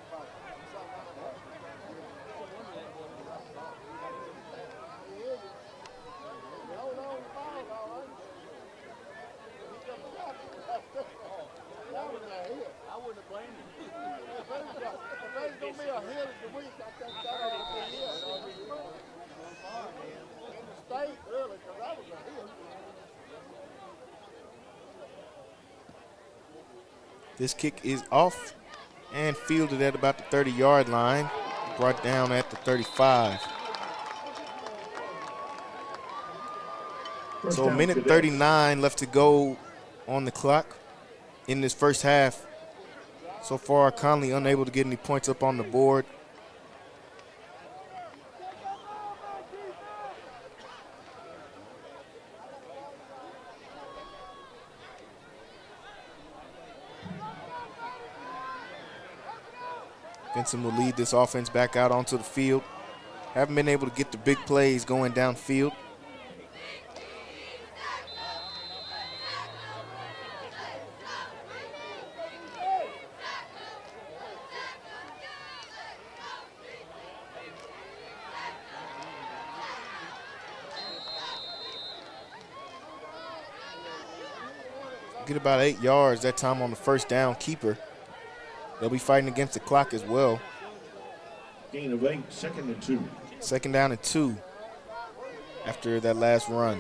This kick is off and fielded at about the 30-yard line, brought down at the 35. So a minute 39 left to go on the clock in this first half. So far, Connally unable to get any points up on the board. Benson will lead this offense back out onto the field. Haven't been able to get the big plays going downfield. Get about 8 yards that time on the first down keeper. They'll be fighting against the clock as well. Gain of 8, 2nd and 2. 2nd down and 2 after that last run.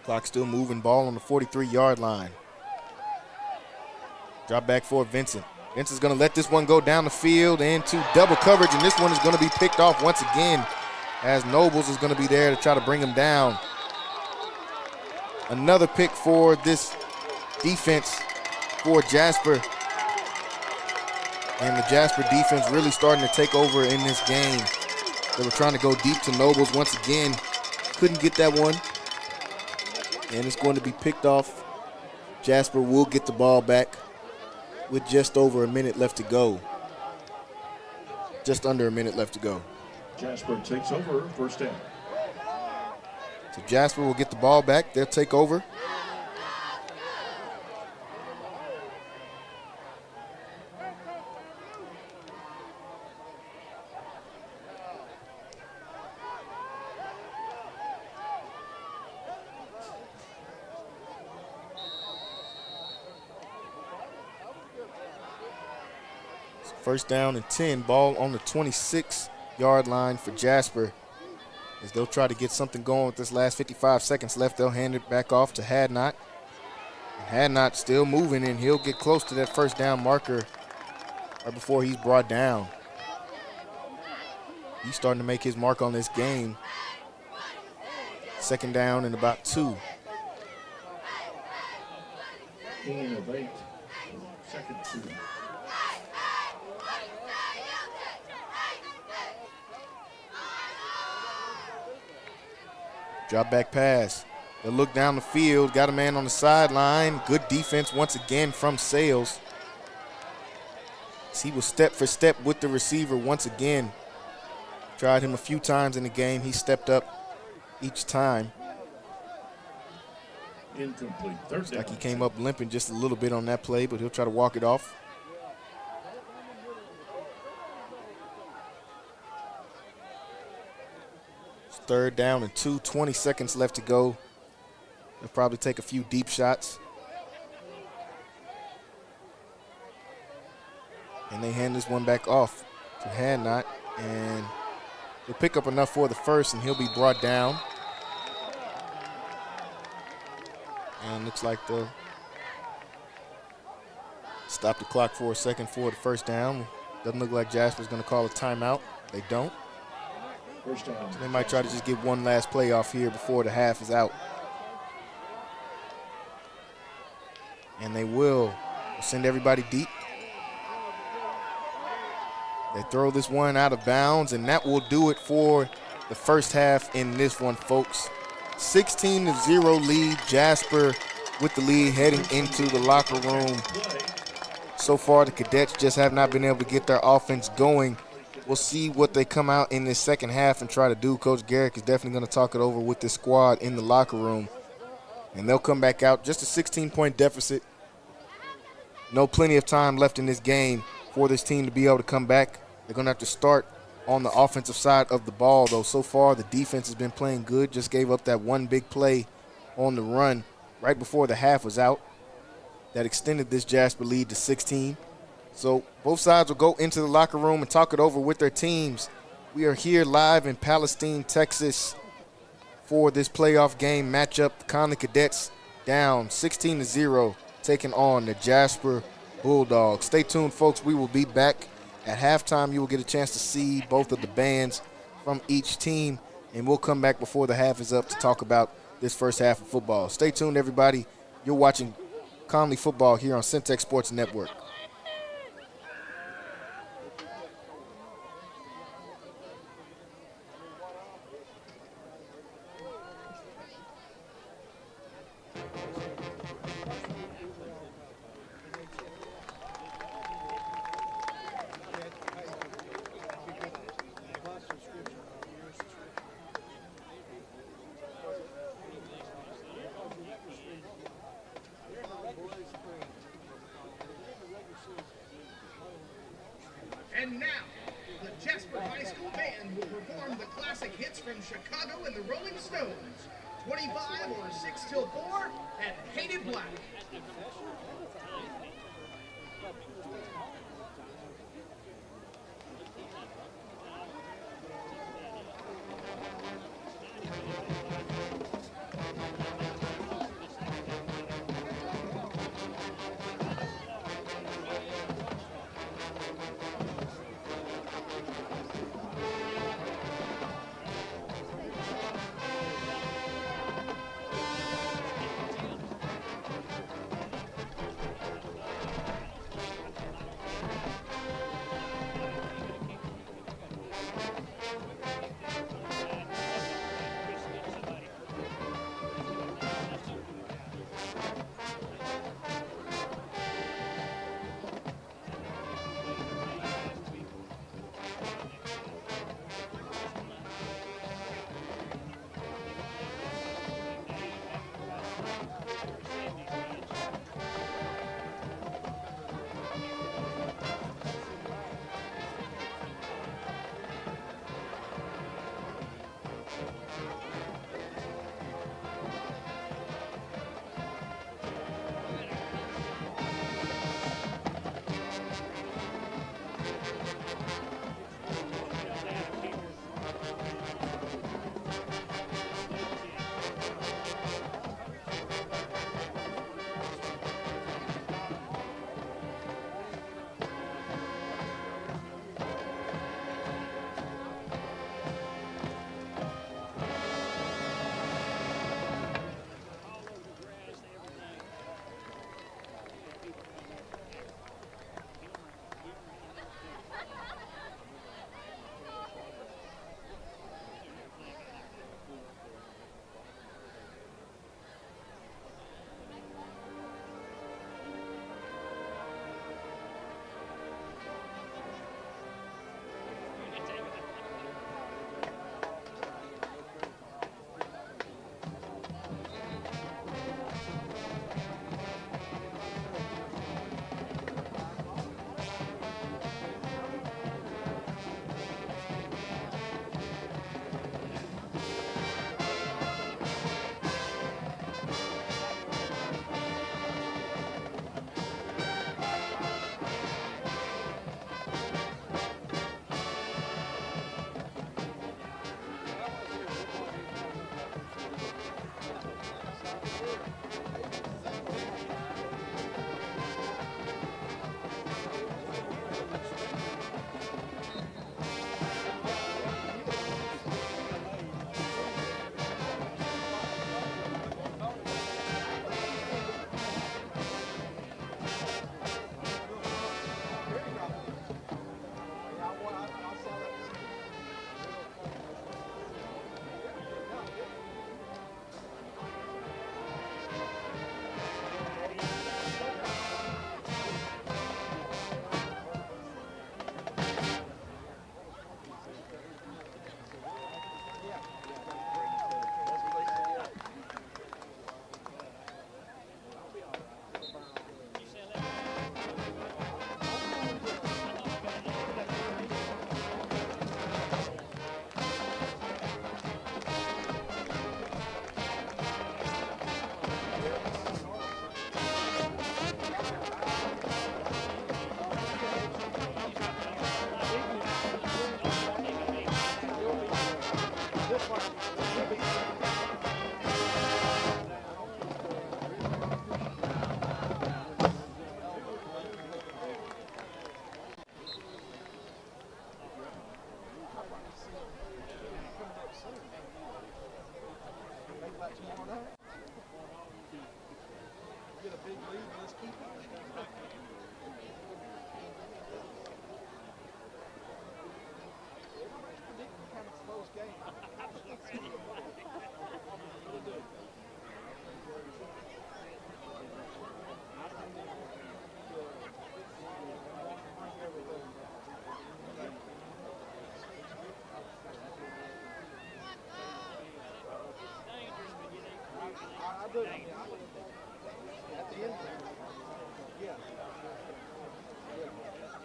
Clock still moving, ball on the 43-yard line. Drop back for Vincent. Vincent's gonna let this one go down the field into double coverage, and this one is gonna be picked off once again as Nobles is gonna be there to try to bring him down. Another pick for this defense for Jasper. And the Jasper defense really starting to take over in this game. They were trying to go deep to Nobles once again. Couldn't get that one. And it's going to be picked off. Jasper will get the ball back with just over a minute left to go. Just under a minute left to go. Jasper takes over, first down. So Jasper will get the ball back. They'll take over. First down and 10, ball on the 26-yard line for Jasper. As they'll try to get something going with this last 55 seconds left, they'll hand it back off to Hadnot. And Hadnot still moving, and he'll get close to that first down marker right before he's brought down. He's starting to make his mark on this game. 2nd down and about 2. Gain of 8, 2nd 2. Drop back pass. They'll look down the field, got a man on the sideline. Good defense once again from Sales. He was step for step with the receiver once again. Tried him a few times in the game. He stepped up each time. Incomplete. Looks like he came up limping just a little bit on that play, but he'll try to walk it off. It's 3rd down and 2, 20 seconds left to go. They'll probably take a few deep shots. And they hand this one back off to Hadnot, and he'll pick up enough for the first, and he'll be brought down. And looks like they'll stop the clock for a second for the first down. Doesn't look like Jasper's going to call a timeout. They don't. First down. So they might try to just get one last play off here before the half is out. And they will send everybody deep. They throw this one out of bounds, and that will do it for the first half in this one, folks. 16-0 lead. Jasper with the lead heading into the locker room. So far, the Cadets just have not been able to get their offense going. We'll see what they come out in this second half and try to do. Coach Garrick is definitely going to talk it over with this squad in the locker room. And they'll come back out just a 16-point deficit. No, plenty of time left in this game for this team to be able to come back. They're going to have to start on the offensive side of the ball, though. So far, the defense has been playing good. Just gave up that one big play on the run right before the half was out. That extended this Jasper lead to 16. So both sides will go into the locker room and talk it over with their teams. We are here live in Palestine, Texas for this playoff game matchup. The Connally Cadets down 16-0, taking on the Jasper Bulldogs. Stay tuned, folks. We will be back. At halftime, you will get a chance to see both of the bands from each team, and we'll come back before the half is up to talk about this first half of football. Stay tuned, everybody. You're watching Connally Football here on Centex Sports Network. And now, the Jasper High School Band will perform the classic hits from Chicago and the Rolling Stones. 25 or 6 till 4 at Painted Black.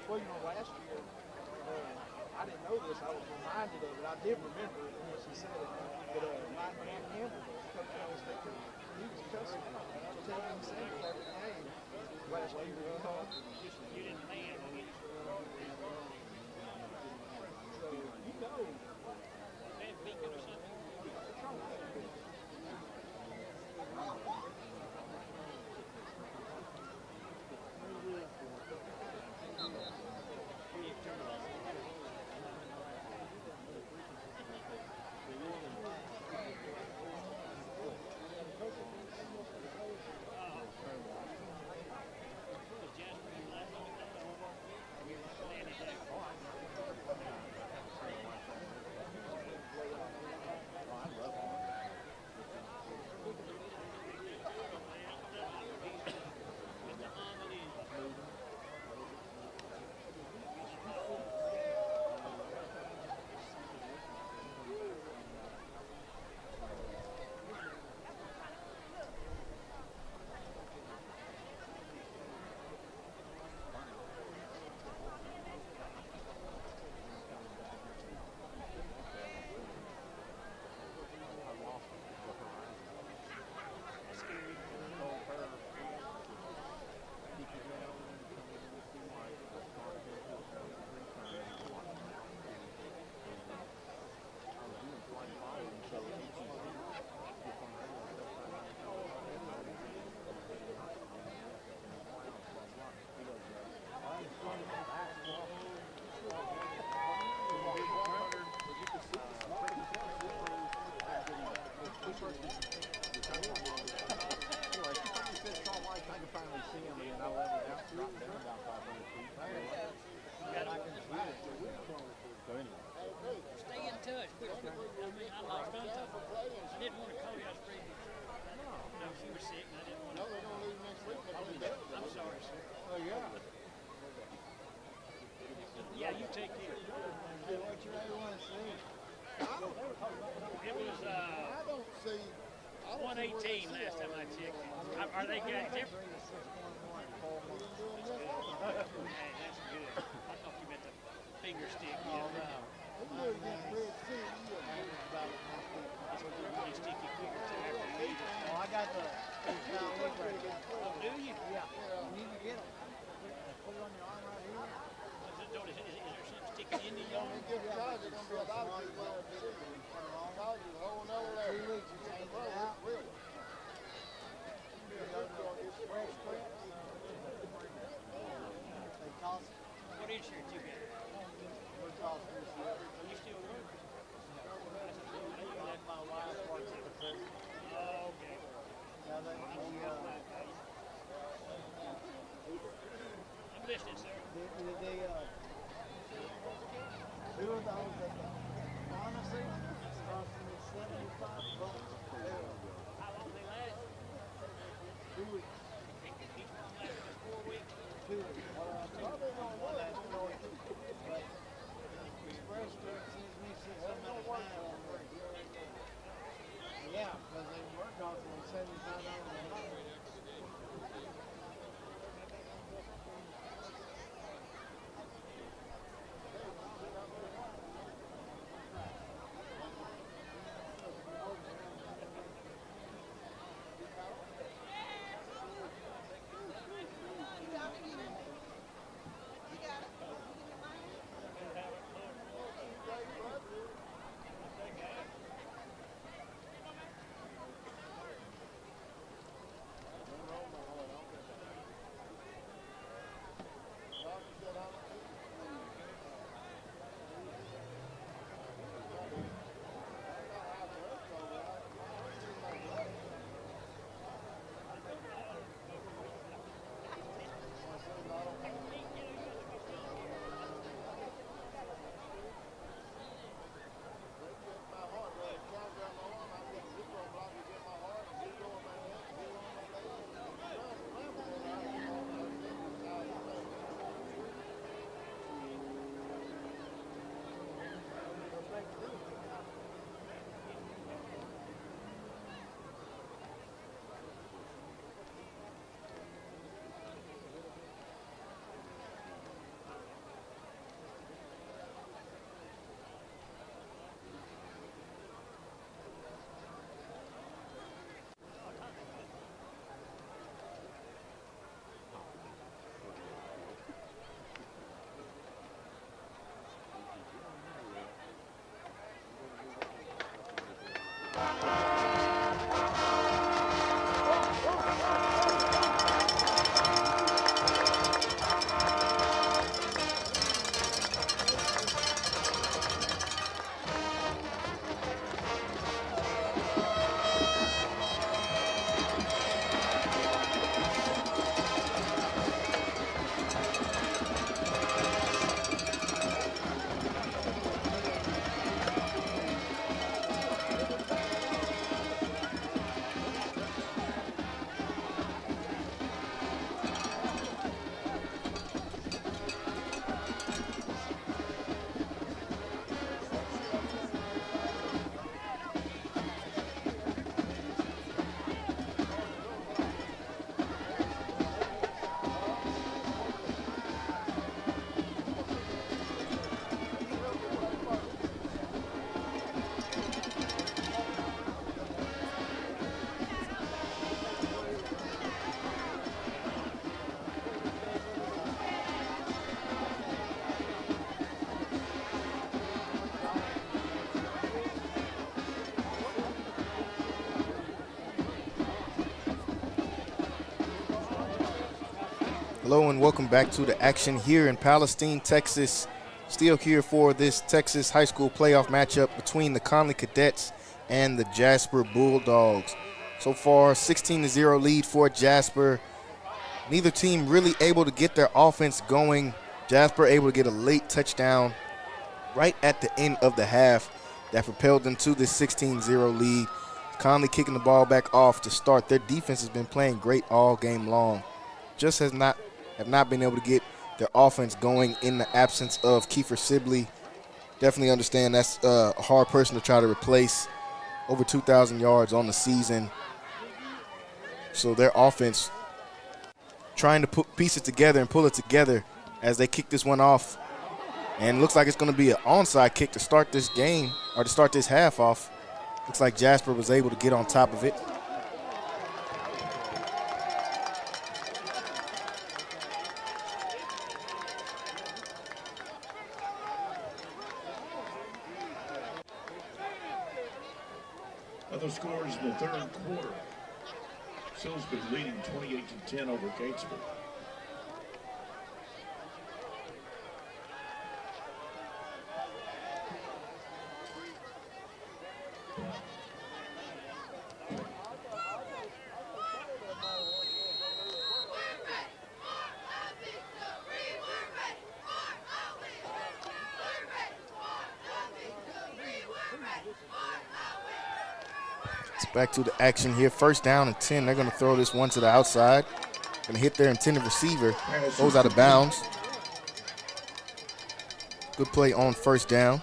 Well, last year, I didn't know this. I was reminded of it. I did remember it when she said it. But my man Campbell, Coach Ellis, he was cussing, telling him Centex every game last year. You didn't land. So, you know. Bad beacon or something. Stay in touch. I lost contact. I didn't want to call you. I was afraid. No, you were sick. And I didn't want to. No, they're going to leave next week. I'm sorry, sir. Oh, yeah. Yeah, you take care. Hey, what you really want to see? It was I don't see. 118 last time I checked. Are they getting different? Hey, that's good. I thought you meant the finger stick. Oh, no. That's what they're really sticky finger to after you eat it. Oh, I got the right now. Oh, do you? Yeah. You need to get them. Put it on your arm right here. Is there something sticking into you? Give charge, there's going to be a lot of people out there. Charge is a whole nother level. 3 weeks, you change it out. Really? Fresh clips. They cost. What insurance you got? What cost this year? You still work? Like my wife works at the prison. Oh, okay. Now they, I'm listening, sir. two of those that honestly it's costing me $75. How long they last? 2 weeks. Each one lasts 4 weeks. 2 weeks. Probably don't want that story, but express truck sends me 600 Yeah, because they were costing me $75 a month. Hello and welcome back to the action here in Palestine, Texas. Still here for this Texas high school playoff matchup between the Connally Cadets and the Jasper Bulldogs. So far, 16-0 lead for Jasper. Neither team really able to get their offense going. Jasper able to get a late touchdown right at the end of the half that propelled them to this 16-0 lead. Connally kicking the ball back off to start. Their defense has been playing great all game long. Just have not been able to get their offense going in the absence of Kiefer Sibley. Definitely understand that's a hard person to try to replace. Over 2,000 yards on the season. So their offense trying to put pieces together and pull it together as they kick this one off. And looks like it's going to be an onside kick to start this game, or to start this half off. Looks like Jasper was able to get on top of it. Other scores in the third quarter. Salisbury leading 28-10 over Gatesville. Back to the action here. First down and 10. They're going to throw this one to the outside. Going to hit their intended receiver. Goes out of bounds. Good play on first down.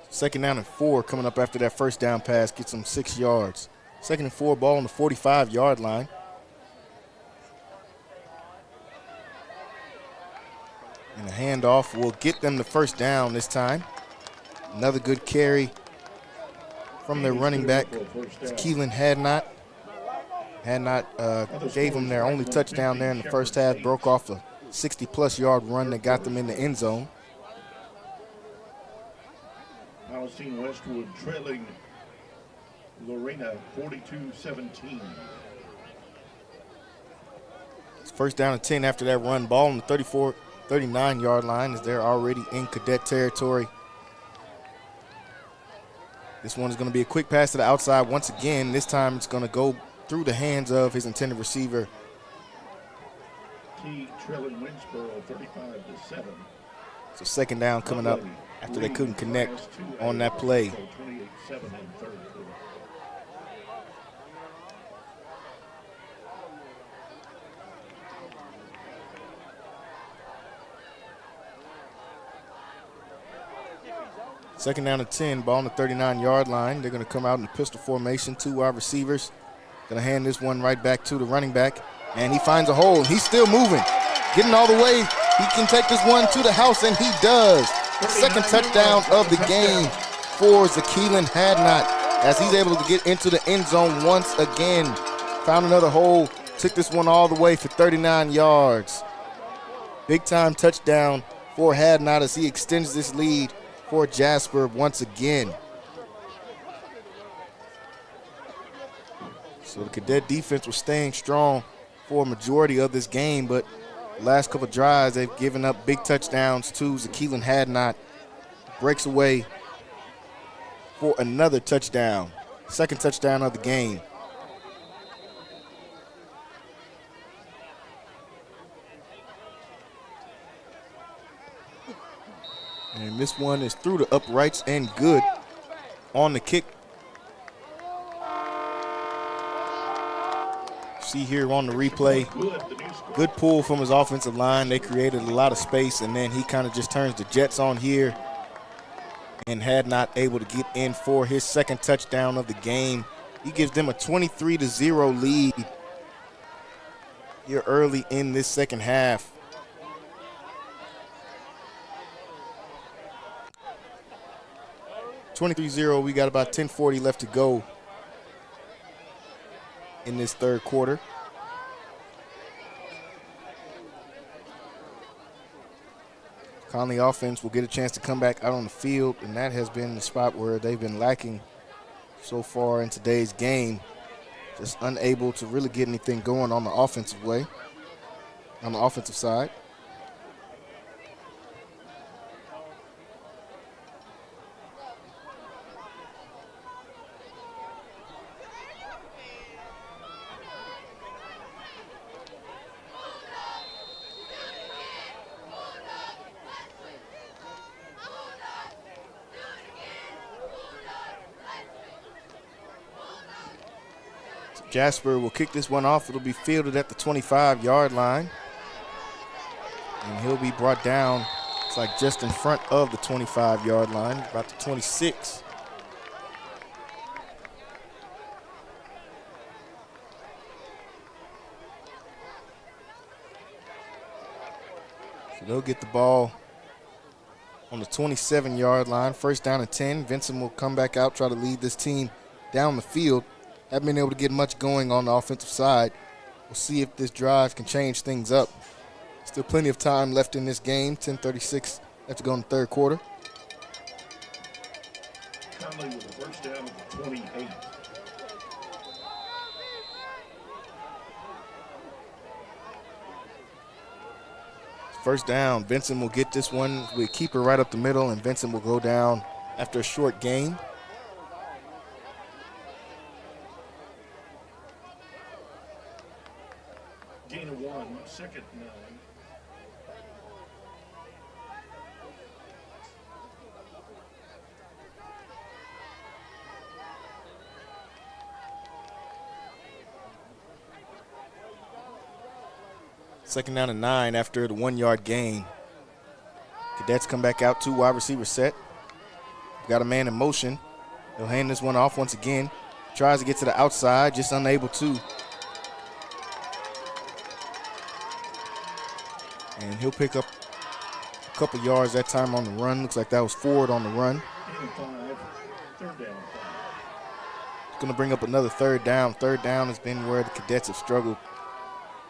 Second down and 4 coming up after that first down pass. Gets them 6 yards. Second and 4, ball on the 45-yard line. And a handoff will get them the first down this time. Another good carry from their running back, Keelan Hadnot. Hadnot gave them their only touchdown there in the first half, broke off a 60-plus yard run that got them in the end zone. Palestine Westwood trailing Lorena 42-17. It's first down and 10 after that run. Ball on the 39-yard line as they're already in cadet territory. This one is going to be a quick pass to the outside once again. This time it's going to go through the hands of his intended receiver. T. trailing Winsboro 35-7. So second down coming up after they couldn't connect on that play. 28-7 in third quarter. Second down and 10, ball on the 39-yard line. They're going to come out in the pistol formation, 2 wide receivers. Going to hand this one right back to the running back, and he finds a hole. He's still moving, getting all the way. He can take this one to the house, and he does. Second touchdown of the game for Keelan Hadnot as he's able to get into the end zone once again. Found another hole, took this one all the way for 39 yards. Big-time touchdown for Hadnot as he extends this lead for Jasper once again. So the cadet defense was staying strong for a majority of this game, but the last couple of drives they've given up big touchdowns to Keelan Hadnot. Breaks away for another touchdown. Second touchdown of the game. And this one is through the uprights and good on the kick. See here on the replay, good pull from his offensive line. They created a lot of space, and then he kind of just turns the jets on here and had not able to get in for his second touchdown of the game. He gives them a 23-0 lead here early in this second half. We got about 10:40 left to go in this third quarter. Connally offense will get a chance to come back out on the field, and that has been the spot where they've been lacking so far in today's game. Just unable to really get anything going on the offensive side. Jasper will kick this one off. It'll be fielded at the 25-yard line. And he'll be brought down, it's like just in front of the 25-yard line, about the 26. So they'll get the ball on the 27-yard line. First down and 10. Vincent will come back out, try to lead this team down the field. Haven't been able to get much going on the offensive side. We'll see if this drive can change things up. Still plenty of time left in this game. 10:36 left to go in the third quarter. Connally with the first down at the 28. First down. Vincent will get this one. We keep her right up the middle, and Vincent will go down after a short gain. Gain of 1, second and 9. Second down and 9 after the 1-yard gain. Cadets come back out, 2 wide receiver set. Got a man in motion. He'll hand this one off once again. Tries to get to the outside, just unable to. And he'll pick up a couple yards that time on the run. Looks like that was Ford on the run. Gain of 5, third down. It's going to bring up another third down. Third down has been where the Cadets have struggled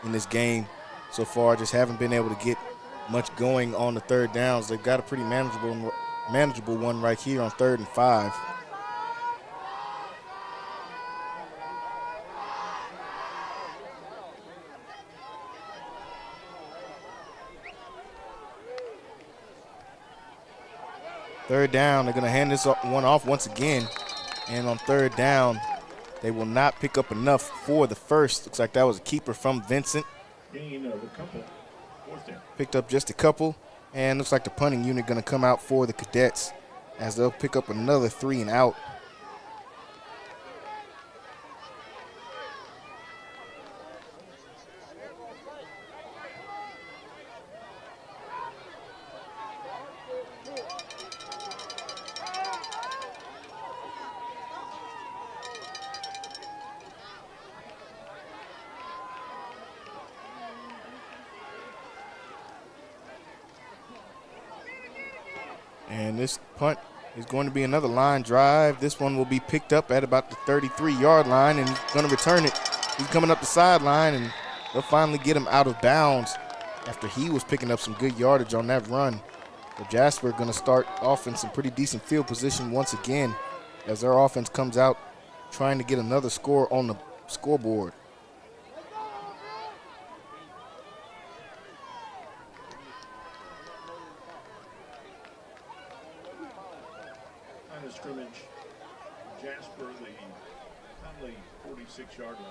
in this game so far. Just haven't been able to get much going on the third downs. They've got a pretty manageable one right here on 3rd and 5. Third down, they're going to hand this one off once again. And on third down, they will not pick up enough for the first. Looks like that was a keeper from Vincent. Gain of a couple. Fourth down. Picked up just a couple. And looks like the punting unit going to come out for the Cadets as they'll pick up another 3 and out. And this punt is going to be another line drive. This one will be picked up at about the 33-yard line, and he's going to return it. He's coming up the sideline, and they'll finally get him out of bounds after he was picking up some good yardage on that run. So Jasper going to start off in some pretty decent field position once again as their offense comes out trying to get another score on the scoreboard. Line of scrimmage, Jasper, the Connally 46-yard line.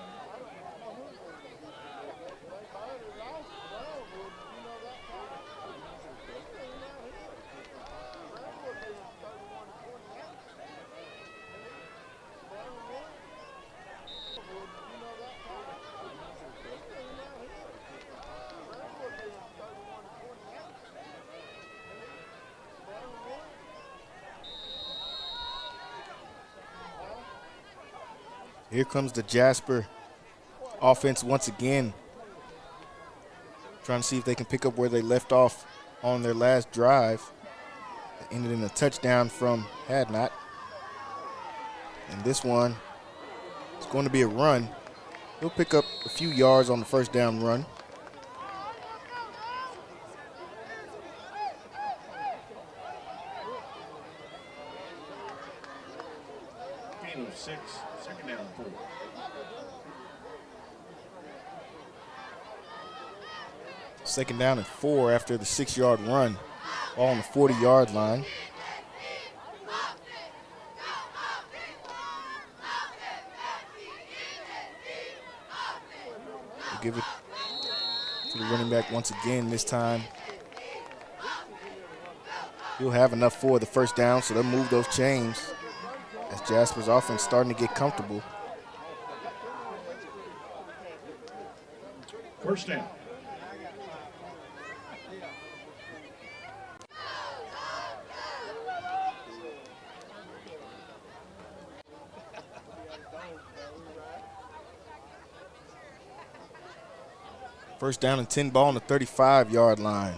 Here comes the Jasper offense once again, trying to see if they can pick up where they left off on their last drive. It ended in a touchdown from Hadnot. And this one is going to be a run. He'll pick up a few yards on the first down run. gain of 6, second down 4. Second down and 4 after the 6-yard run. Ball on the 40-yard line. We'll give it to the running back once again this time. He'll have enough for the first down, so they'll move those chains as Jasper's offense starting to get comfortable. First down. First down and 10, ball on the 35-yard line.